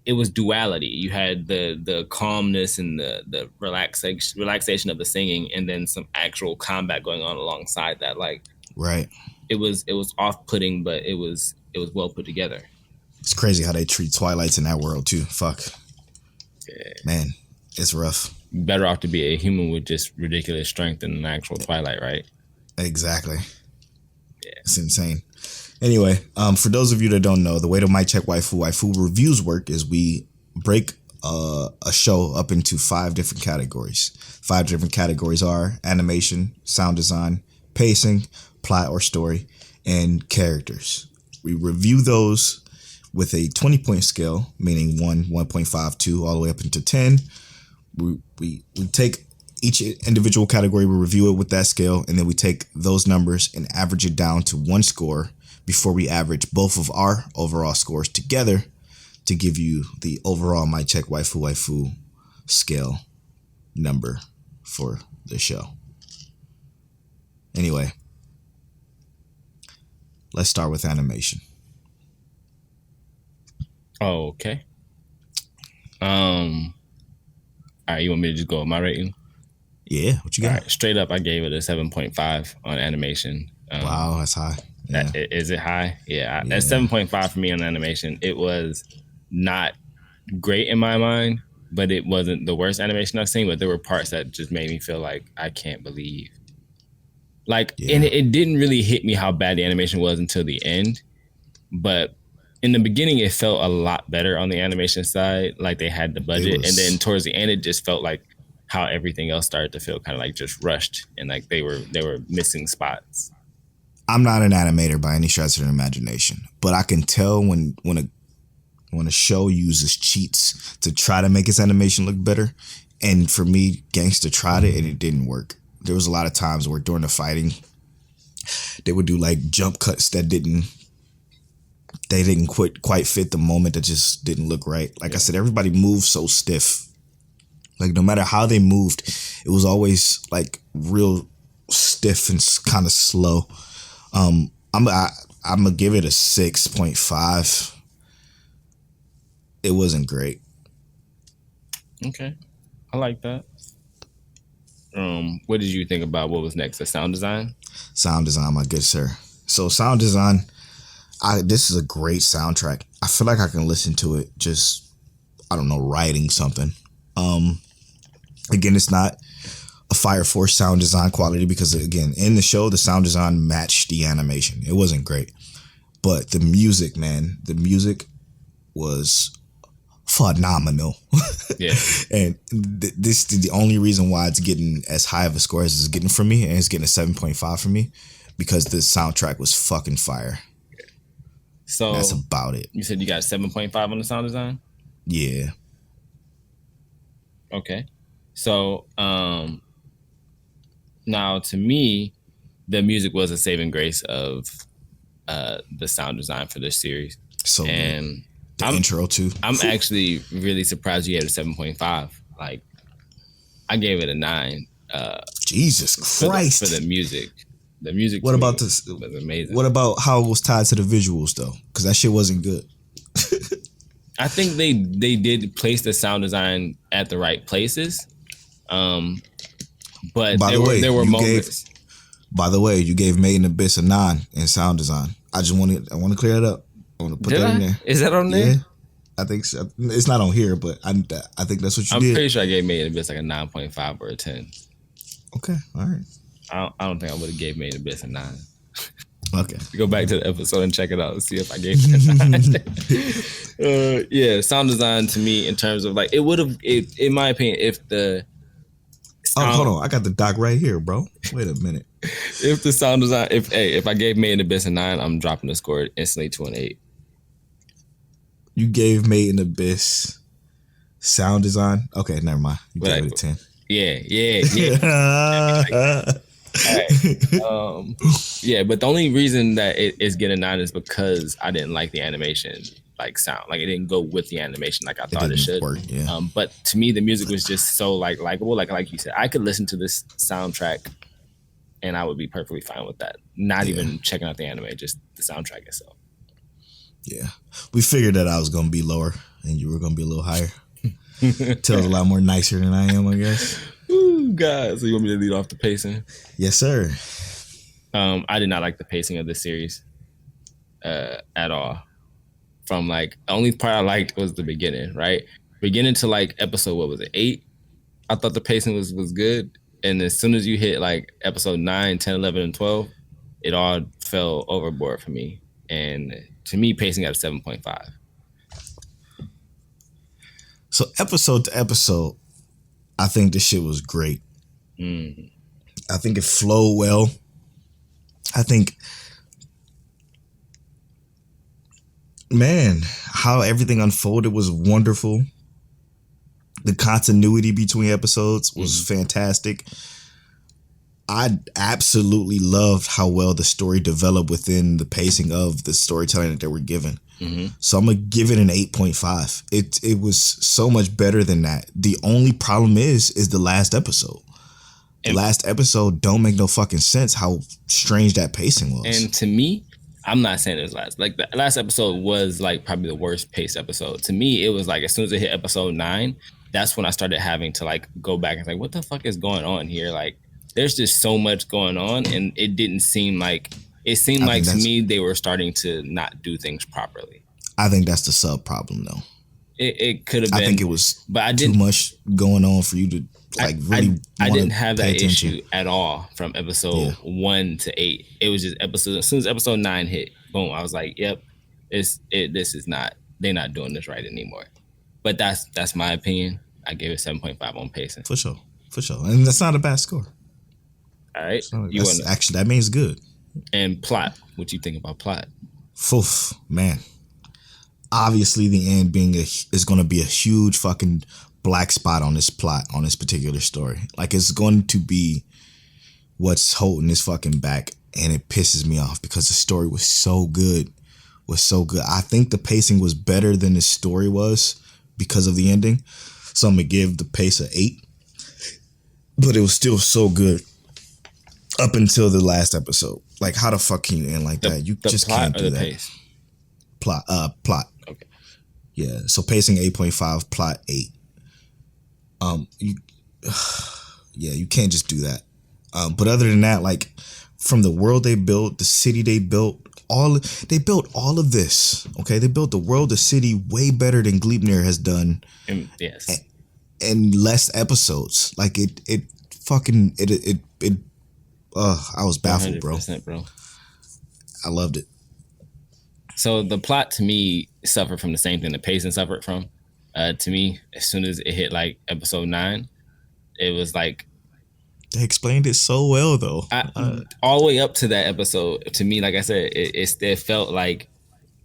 it was duality. You had the calmness and the relaxation of the singing, and then some actual combat going on alongside that. Like Right. it was off putting, but it was well put together. It's crazy how they treat Twilights in that world too. Fuck. Yeah. Man, it's rough. Better off to be a human with just ridiculous strength than an actual Twilight, right? Exactly. Yeah. It's insane. Anyway, for those of you that don't know, the way to Mic Check Waifu reviews work is we break a show up into 5 different categories. 5 different categories are animation, sound design, pacing, plot or story, and characters. We review those with a 20-point scale, meaning 1, 1.5, 2, all the way up into 10. We take each individual category, we review it with that scale, and then we take those numbers and average it down to one score before we average both of our overall scores together to give you the overall Mic Check Waifu scale number for the show. Anyway, let's start with animation. Okay. All right, you want me to just go with my rating? Yeah, what you got? All right, straight up, I gave it a 7.5 on animation. Wow, that's high. Yeah. Is it high? Yeah, that's 7.5 for me on animation. It was not great in my mind, but it wasn't the worst animation I've seen. But there were parts that just made me feel like I can't believe. Like, and it didn't really hit me how bad the animation was until the end. But in the beginning, it felt a lot better on the animation side. Like they had the budget, and then towards the end, it just felt like how everything else started to feel kind of like just rushed, and like they were missing spots. I'm not an animator by any stretch of the imagination, but I can tell when a show uses cheats to try to make its animation look better. And for me, Gangsta tried it and it didn't work. There was a lot of times where during the fighting, they would do like jump cuts that didn't quite fit the moment, that just didn't look right. Like I said, everybody moved so stiff. Like no matter how they moved, it was always like real stiff and kind of slow. I'm gonna give it a 6.5. It wasn't great. Okay, I like that. What did you think about what was next? The sound design? Sound design, my good sir. So sound design, this is a great soundtrack. I feel like I can listen to it just, I don't know, writing something. Again, it's not a Fire Force sound design quality because, again, in the show, the sound design matched the animation. It wasn't great. But the music, man, the music was phenomenal. Yeah. And this is the only reason why it's getting as high of a score as it's getting from me, and it's getting a 7.5 from me, because the soundtrack was fucking fire. So that's about it. You said you got 7.5 on the sound design? Yeah. Okay. So now to me, the music was a saving grace of the sound design for this series. So and the intro too. I'm actually really surprised you gave it a 7.5. Like I gave it a 9. Jesus Christ. For the music. The music. What about this? Was amazing. What about how it was tied to the visuals though? Because that shit wasn't good. I think they did place the sound design at the right places. But there were moments. By the way, you gave Made in Abyss a 9 in sound design. I want to clear it up. I want to put that in there. Is that on there? Yeah, I think so. It's not on here, but I think that's what you did. I'm pretty sure I gave Made in Abyss like a 9.5 or a 10. Okay, all right. I don't think I would have gave Made in Abyss a 9. Okay. Go back to the episode and check it out and see if I gave it a 9. Yeah, sound design to me in terms of like, it would have, in my opinion, if the sound, hold on. I got the doc right here, bro. Wait a minute. If the sound design, if I gave Made in Abyss a 9, I'm dropping the score instantly to an 8. You gave Made in Abyss sound design? Okay, never mind. You gave it a 10. Yeah. All right. Yeah, but the only reason that it is getting a 9 is because I didn't like the animation, like sound, like it didn't go with the animation like I thought it should. Work, yeah. But to me, the music was just so likable. Like you said, I could listen to this soundtrack and I would be perfectly fine with that. Not even checking out the anime, just the soundtrack itself. Yeah, we figured that I was gonna be lower and you were gonna be a little higher. Tails a lot more nicer than I am, I guess. Ooh, God. So you want me to lead off the pacing? Yes, sir. I did not like the pacing of this series at all. From like the only part I liked was the beginning, right? Beginning to like episode, what was it, 8? I thought the pacing was good. And as soon as you hit like episode 9, 10, 11, and 12, it all fell overboard for me. And to me, pacing at a 7.5. So episode to episode, I think this shit was great. I think it flowed well. I think, man, how everything unfolded was wonderful. The continuity between episodes was fantastic. I absolutely loved how well the story developed within the pacing of the storytelling that they were given. So I'm gonna give it an 8.5. It was so much better than that. The only problem is the last episode. The last episode don't make no fucking sense how strange that pacing was. And to me, I'm not saying it was last. Like the last episode was like probably the worst paced episode. To me, it was like as soon as it hit episode 9, that's when I started having to like go back and like, what the fuck is going on here? Like there's just so much going on, and it didn't seem like it seemed like to me they were starting to not do things properly. I think that's the sub problem though. It could have been. I think it was but I too much going on for you to like really. I didn't have that issue at all from episode 1 to 8. It was just episode. As soon as episode 9 hit, boom, I was like, "Yep, this is not. They're not doing this right anymore." But that's my opinion. I gave it 7.5 on pacing. For sure, and that's not a bad score. All right, actually that means good. And plot. What you think about plot? Foof, man. Obviously, the end being is going to be a huge fucking black spot on this plot, on this particular story. Like, it's going to be what's holding this fucking back, and it pisses me off because the story was so good. I think the pacing was better than the story was because of the ending. So I'm going to give the pace an 8. But it was still so good up until the last episode. Like, how the fuck can you end like that? You just can't do that. Pace? Plot. Okay. Yeah. So pacing 8.5, plot 8. You can't just do that. But other than that, like from the world they built, the city they built all of this. Okay, they built the world, the city way better than Gleipnir has done. Yes. And less episodes. Like it I was baffled, bro. I loved it. So the plot to me suffered from the same thing the pacing suffered from. To me, as soon as it hit like episode 9, it was like they explained it so well though. All the way up to that episode, to me, like I said, it felt like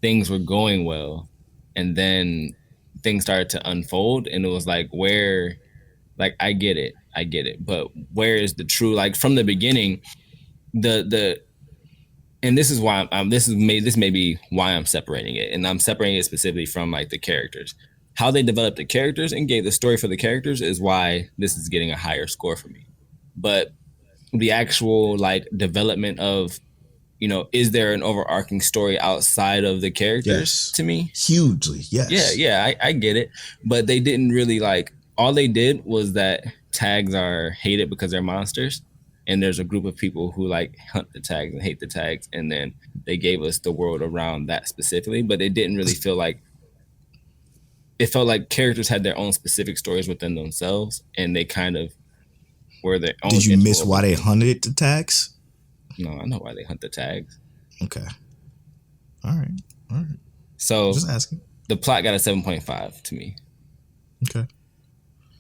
things were going well, and then things started to unfold, and it was like where, like I get it, but where is the true, like from the beginning, the and this is why this may be why I'm separating it, and I'm separating it specifically from like the characters. How they developed the characters and gave the story for the characters is why this is getting a higher score for me. But the actual like development of, is there an overarching story outside of the characters? Yes. To me? Hugely, yes. Yeah, I get it. But they didn't really all they did was that tags are hated because they're monsters. And there's a group of people who hunt the tags and hate the tags. And then they gave us the world around that specifically. But it didn't really feel like, it felt like characters had their own specific stories within themselves. And they kind of were their own. Did you miss why they hunted the tags? No, I know why they hunt the tags. Okay. All right. So just asking. The plot got a 7.5 to me. Okay.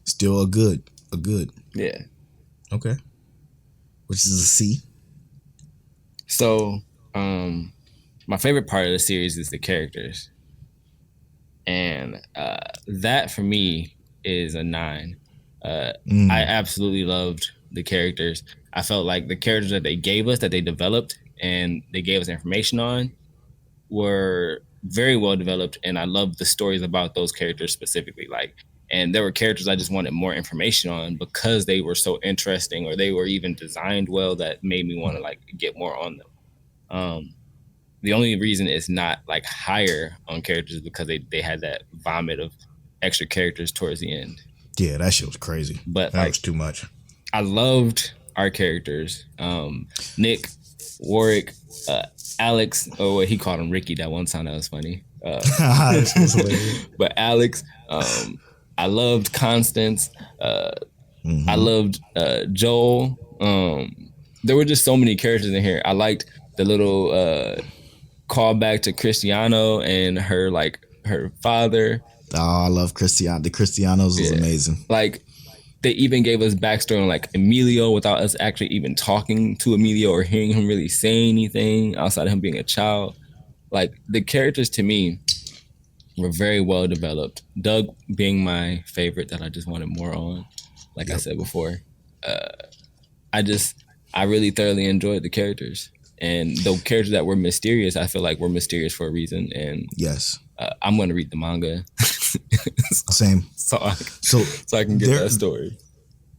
Still a good. Yeah. Okay. Which is a C. So, my favorite part of the series is the characters. And that for me is a 9. I absolutely loved the characters. I felt like the characters that they gave us, that they developed and they gave us information on, were very well developed. And I loved the stories about those characters specifically. And there were characters I just wanted more information on because they were so interesting, or they were even designed well, that made me want to get more on them. the only reason it's not like higher on characters is because they had that vomit of extra characters towards the end. Yeah, that shit was crazy. But that like, was too much. I loved our characters. Nick, Warwick, Alex, or what he called him Ricky that one time, that was funny. But Alex, I loved Constance. I loved Joel. There were just so many characters in here. I liked the little callback to Cristiano and her father. Oh, I love Cristiano. The Cristianos was amazing. Like, they even gave us backstory on like Emilio without us actually even talking to Emilio or hearing him really say anything outside of him being a child. Like, the characters to me were very well developed. Doug being my favorite that I just wanted more on. Like I said before, I really thoroughly enjoyed the characters, and the characters that were mysterious, I feel like were mysterious for a reason. And yes, I'm going to read the manga. Same. So I can get that story.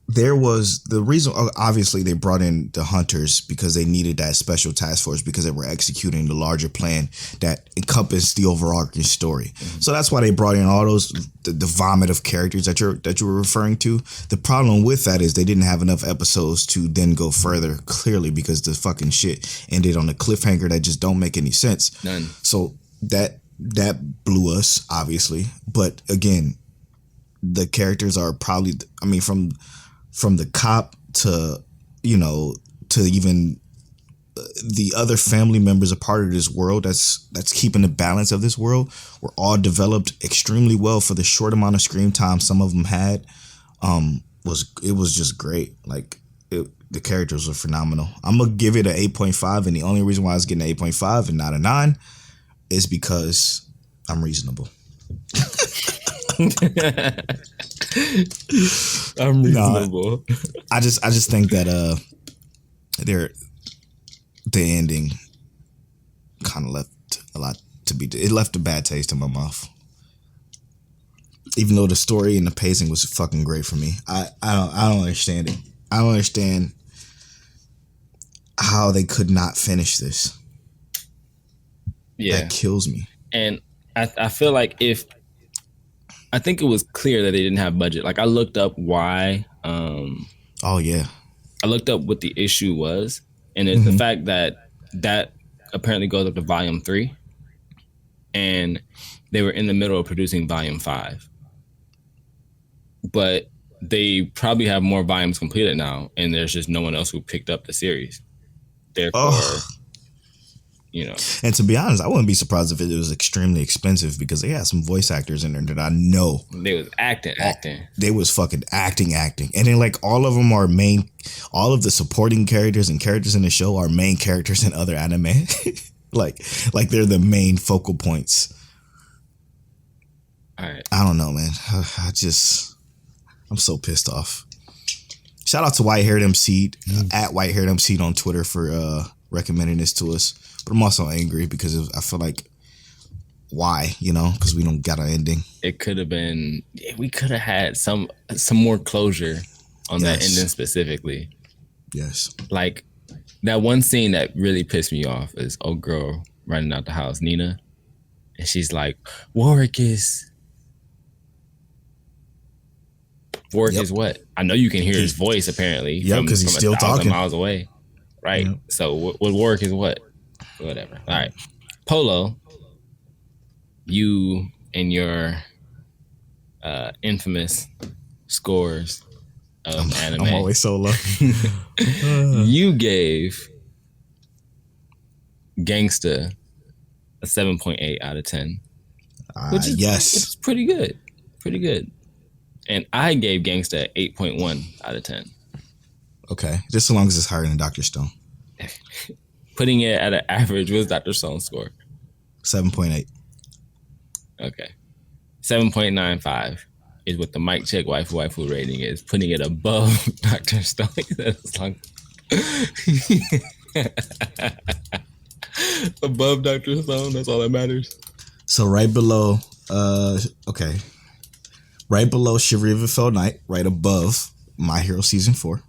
There was the reason, obviously, they brought in the hunters because they needed that special task force because they were executing the larger plan that encompassed the overarching story. Mm-hmm. So that's why they brought in all those, the vomit of characters that you were referring to. The problem with that is they didn't have enough episodes to then go further, clearly, because the fucking shit ended on a cliffhanger that just don't make any sense. None. So that blew us, obviously. But again, the characters are probably, I mean, from the cop to, to even the other family members a part of this world that's keeping the balance of this world were all developed extremely well for the short amount of screen time some of them had. It was just great. Like, the characters were phenomenal. I'm gonna give it an 8.5, and the only reason why I was getting an 8.5 and not a 9 is because I'm reasonable. I'm reasonable. No, I just think that the ending kind of left a lot to be. It left a bad taste in my mouth. Even though the story and the pacing was fucking great for me, I don't understand it. I don't understand how they could not finish this. Yeah, that kills me. And I feel like I think it was clear that they didn't have budget. Like, I looked up why. Oh yeah. I looked up what the issue was, and it's the fact that apparently goes up to volume 3, and they were in the middle of producing volume 5, but they probably have more volumes completed now, and there's just no one else who picked up the series. Therefore. And to be honest, I wouldn't be surprised if it was extremely expensive because they had some voice actors in there that I know. They was acting. They was fucking acting. And then like all of them are all of the supporting characters and characters in the show are main characters in other anime. like they're the main focal points. All right. I don't know, man. I'm so pissed off. Shout out to White Haired MC at White Haired MC on Twitter for recommending this to us. But I'm also angry because I feel like, why? Because we don't got an ending. It could have been. We could have had some more closure on that ending specifically. Yes. Like, that one scene that really pissed me off is old girl running out the house, Nina, and she's like, Warwick is what? I know you can hear his voice apparently. Yeah, because he's still 1,000 talking miles away. Right. Yep. So what Warwick is what? Whatever. All right. Polo, you and your infamous scores of anime. I'm always so low. You gave Gangsta a 7.8 out of 10. Which is pretty good. Pretty good. And I gave Gangsta an 8.1 out of 10. Okay. Just as long as it's higher than Dr. Stone. Putting it at an average, what's Dr. Stone's score? 7.8. Okay. 7.95 is what the mic check waifu rating is. Putting it above Dr. Stone. That's like above Dr. Stone, that's all that matters. So right below, right below Shiver Even Fell Night, right above My Hero Season 4.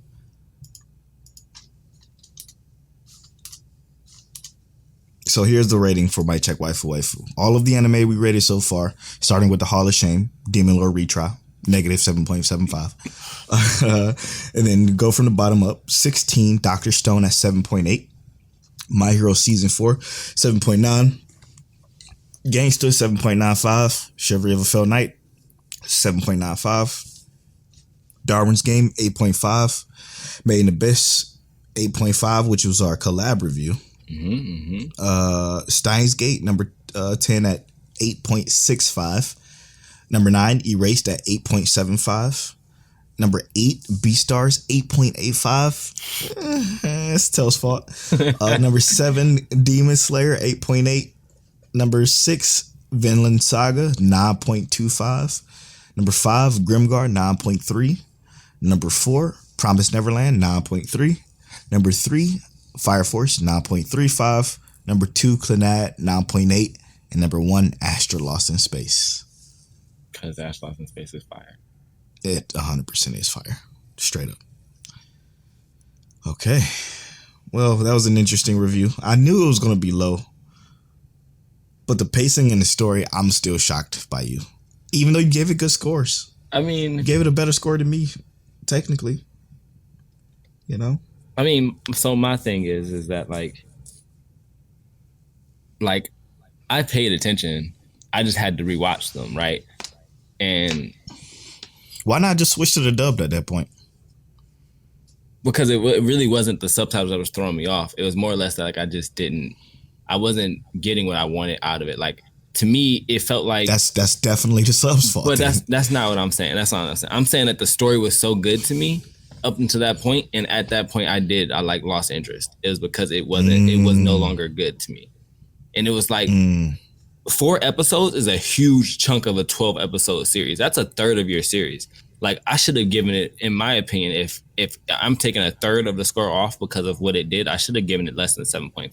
So here's the rating for My Check Waifu Waifu. All of the anime we rated so far, starting with the Hall of Shame, Demon Lord retrial, negative 7.75. And then go from the bottom up. 16, Dr. Stone at 7.8. My Hero Season 4, 7.9. Gangster, 7.95. Chivalry of a Fell Knight, 7.95. Darwin's Game, 8.5. Made in Abyss, 8.5, which was our collab review. Steins Gate, number 10 at 8.65. Number 9, Erased at 8.75. Number 8, Beastars, 8.85. It's Tell's fault. Number 7, Demon Slayer, 8.8. Number 6, Vinland Saga, 9.25. Number 5, Grimgar, 9.3. Number 4, Promised Neverland, 9.3. Number 3, Fire Force, 9.35. Number 2, Clannad, 9.8. And number 1, Astra Lost in Space. Because Astra Lost in Space is fire. It 100% is fire. Straight up. Okay. Well, that was an interesting review. I knew it was going to be low. But the pacing and the story, I'm still shocked by you. Even though you gave it good scores. I mean... You gave it a better score than me, technically. You know? I mean, so my thing is that, like, I paid attention. I just had to rewatch them, right? And... Why not just switch to the dubbed at that point? Because it really wasn't the subtitles that was throwing me off. It was more or less that, like, I wasn't getting what I wanted out of it. Like, to me, it felt like... That's definitely the sub's fault. But that's not what I'm saying. That's not what I'm saying. I'm saying that the story was so good to me up until that point, and at that point I lost interest. It was because it was no longer good to me. And it was like 4 episodes is a huge chunk of a 12 episode series. That's a third of your series. Like, I should have given it, in my opinion, if I'm taking a third of the score off because of what it did, I should have given it less than 7.5.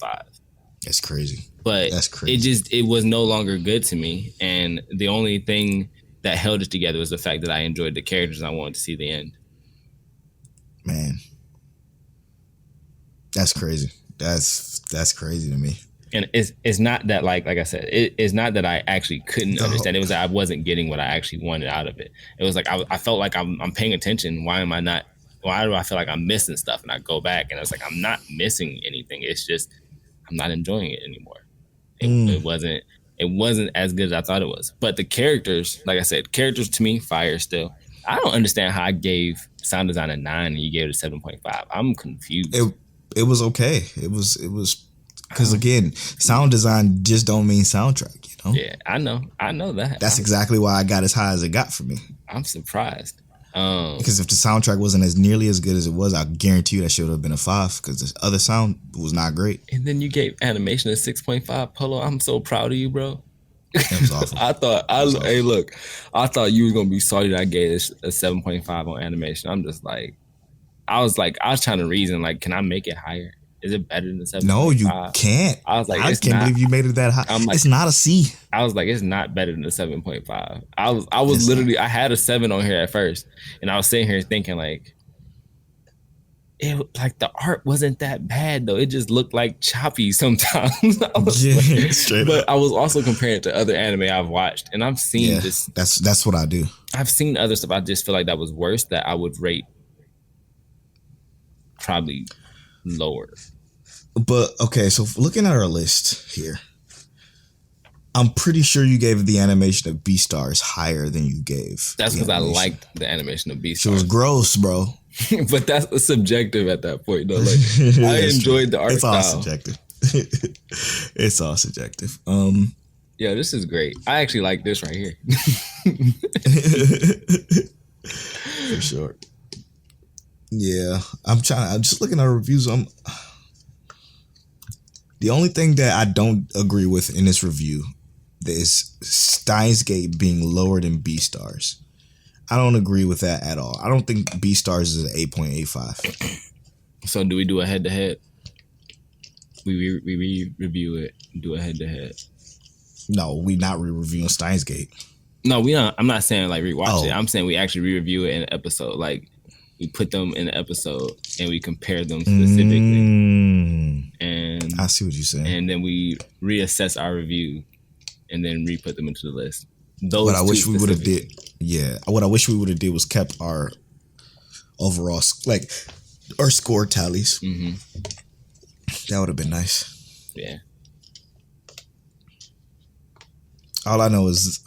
That's crazy. But that's crazy. It was no longer good to me. And the only thing that held it together was the fact that I enjoyed the characters and I wanted to see the end. Man. That's crazy. That's crazy to me. And it's not that, like I said, it's not that I actually couldn't understand. It was that I wasn't getting what I actually wanted out of it. It was like I felt like I'm paying attention. Why do I feel like I'm missing stuff? And I go back and I was like, I'm not missing anything. It's just I'm not enjoying it anymore. It wasn't as good as I thought it was. But the characters, like I said, characters to me, fire still. I don't understand how I gave sound design a 9 and you gave it a 7.5. I'm confused. It was okay. It was because again, sound design just don't mean soundtrack, you know? Yeah, I know that. That's exactly why I got as high as it got for me. I'm surprised. Because if the soundtrack wasn't as nearly as good as it was, I guarantee you that should have been a 5 because the other sound was not great. And then you gave animation a 6.5. Polo, I'm so proud of you, bro. That was awful. I thought you were gonna be salty that I gave this a 7.5 on animation. I'm just like, I was trying to reason, like, can I make it higher? Is it better than 7.5? No, you can't. I was like, I can't believe you made it that high. Like, it's not a C. I was like, it's not better than a 7.5. I was literally, I had a 7 on here at first, and I was sitting here thinking like the art wasn't that bad though. It just looked like choppy sometimes. But I was also comparing it to other anime I've watched, and I've seen this. That's what I do. I've seen other stuff. I just feel like that was worse. That I would rate probably lower. But okay, so looking at our list here, I'm pretty sure you gave the animation of Beastars higher than you gave. That's because I liked the animation of Beastars. It was gross, bro. But that's subjective at that point, though. Like, I enjoyed the art style. It's all subjective. It's all subjective. Yeah, this is great. I actually like this right here. For sure. Yeah, I'm just looking at reviews. The only thing that I don't agree with in this review is Steins Gate being lower than Beastars. I don't agree with that at all. I don't think Beastars is an 8.85. So do we do a head-to-head? We review it, do a head-to-head. No, we not re-reviewing Steins Gate. No, we not. I'm not saying like rewatch it. I'm saying we actually re-review it in an episode. Like, we put them in an episode and we compare them specifically. and I see what you're saying. And then we reassess our review, and then re-put them into the list. What I wish we would have did, what I wish we would have did was kept our overall our score tallies. Mm-hmm. That would have been nice. Yeah. All I know is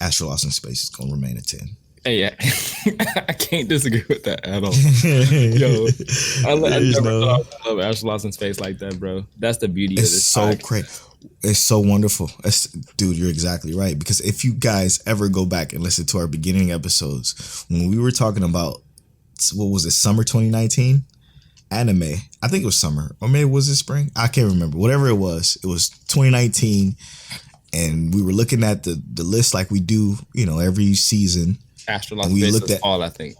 Astro Lost in Space is gonna remain a 10. Hey, yeah. I can't disagree with that at all. Yo, I never thought I love Astro Lost in Space like that, bro. That's the beauty of this. It's so great. It's so wonderful. Dude, you're exactly right. Because if you guys ever go back and listen to our beginning episodes, when we were talking about, what was it, summer 2019? Anime. I think it was summer. Or maybe was it spring? I can't remember. Whatever it was 2019. And we were looking at the list like we do, every season. Astro Lost in Space was fall, I think.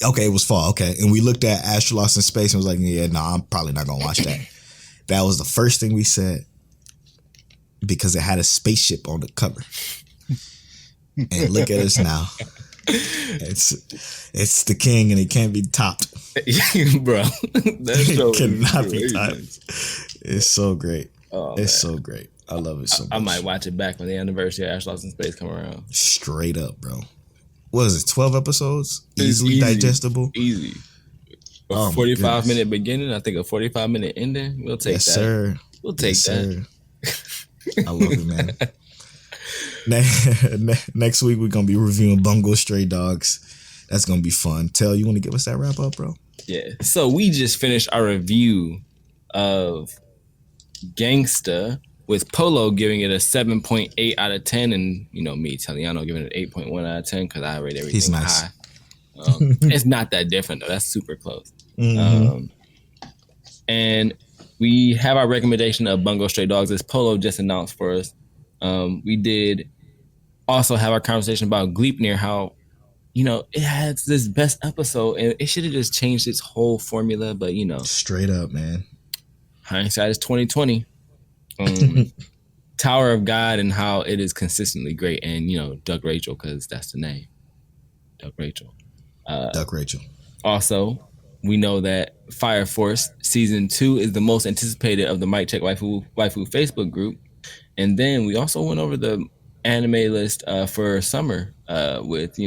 Okay, it was fall. Okay. And we looked at Astro Lost in Space and was like, yeah, no, I'm probably not going to watch that. That was the first thing we said. Because it had a spaceship on the cover. And look at us now. It's the king and it can't be topped. Bro. It cannot be topped. It's so great. Oh, it's so great. I love it so much. I might watch it back when the anniversary of Astro Lost in Space come around. Straight up, bro. What is it, 12 episodes? Easily digestible? Easy. A 45-minute beginning, I think a 45-minute ending. We'll take that. Sir. We'll take that. I love it, man. Next week, we're going to be reviewing Bungo Stray Dogs. That's going to be fun. Tell, you want to give us that wrap up, bro? Yeah. So we just finished our review of Gangsta with Polo giving it a 7.8 out of 10. And, me, Taliano, giving it an 8.1 out of 10 because I rate everything He's nice. high. It's not that different, though. That's super close. Mm-hmm. And we have our recommendation of Bungo Stray Dogs, as Polo just announced for us. We did also have our conversation about Gleipnir, how, it has this best episode, and it should have just changed its whole formula, but, Straight up, man. Hindsight is 2020. Tower of God and how it is consistently great, and, Doug Rachel, because that's the name. Doug Rachel. Doug Rachel. Also, we know that Fire Force Season 2 is the most anticipated of the Mic Check Waifu Facebook group. And then we also went over the anime list for summer with,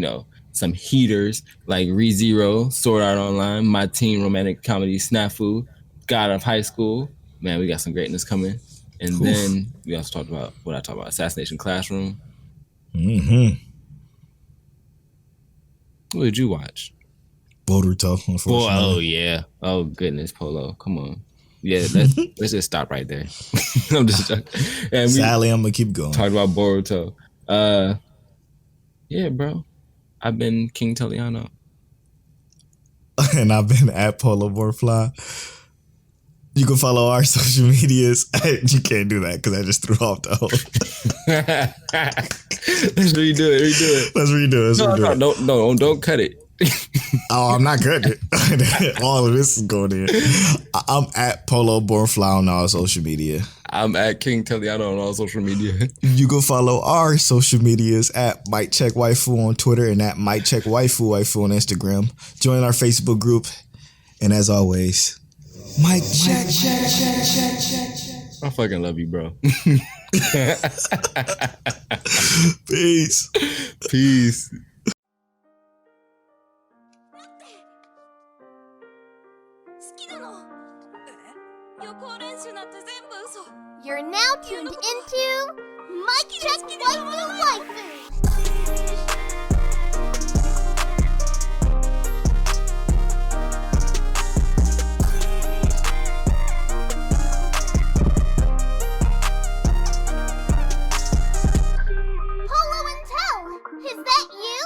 some heaters like ReZero, Sword Art Online, My Teen Romantic Comedy Snafu, God of High School. Man, we got some greatness coming. And then we also talked about Assassination Classroom. Mm-hmm. What did you watch? Boruto, unfortunately. Oh, yeah. Oh, goodness, Polo. Come on. Yeah, let's just stop right there. I'm just joking. And sadly, I'm going to keep going. Talked about Boruto. Yeah, bro. I've been King Taliano. And I've been at Polo Borfly. You can follow our social medias. You can't do that because I just threw off the whole. Let's redo it. Let's redo it. No, don't cut it. Oh, I'm not cutting it. All of this is going in. I'm at Polo Borfly on all social media. I'm at King Taliano on all social media. You can follow our social medias at Mic Check Waifu on Twitter and at Mic Check Waifu on Instagram. Join our Facebook group. And as always, Mic Check. I fucking love you, bro. Peace. 好きなの。予行練習なんて全部嘘。You're now tuned into Mic Check Waifu. Polo and Tell, is that you?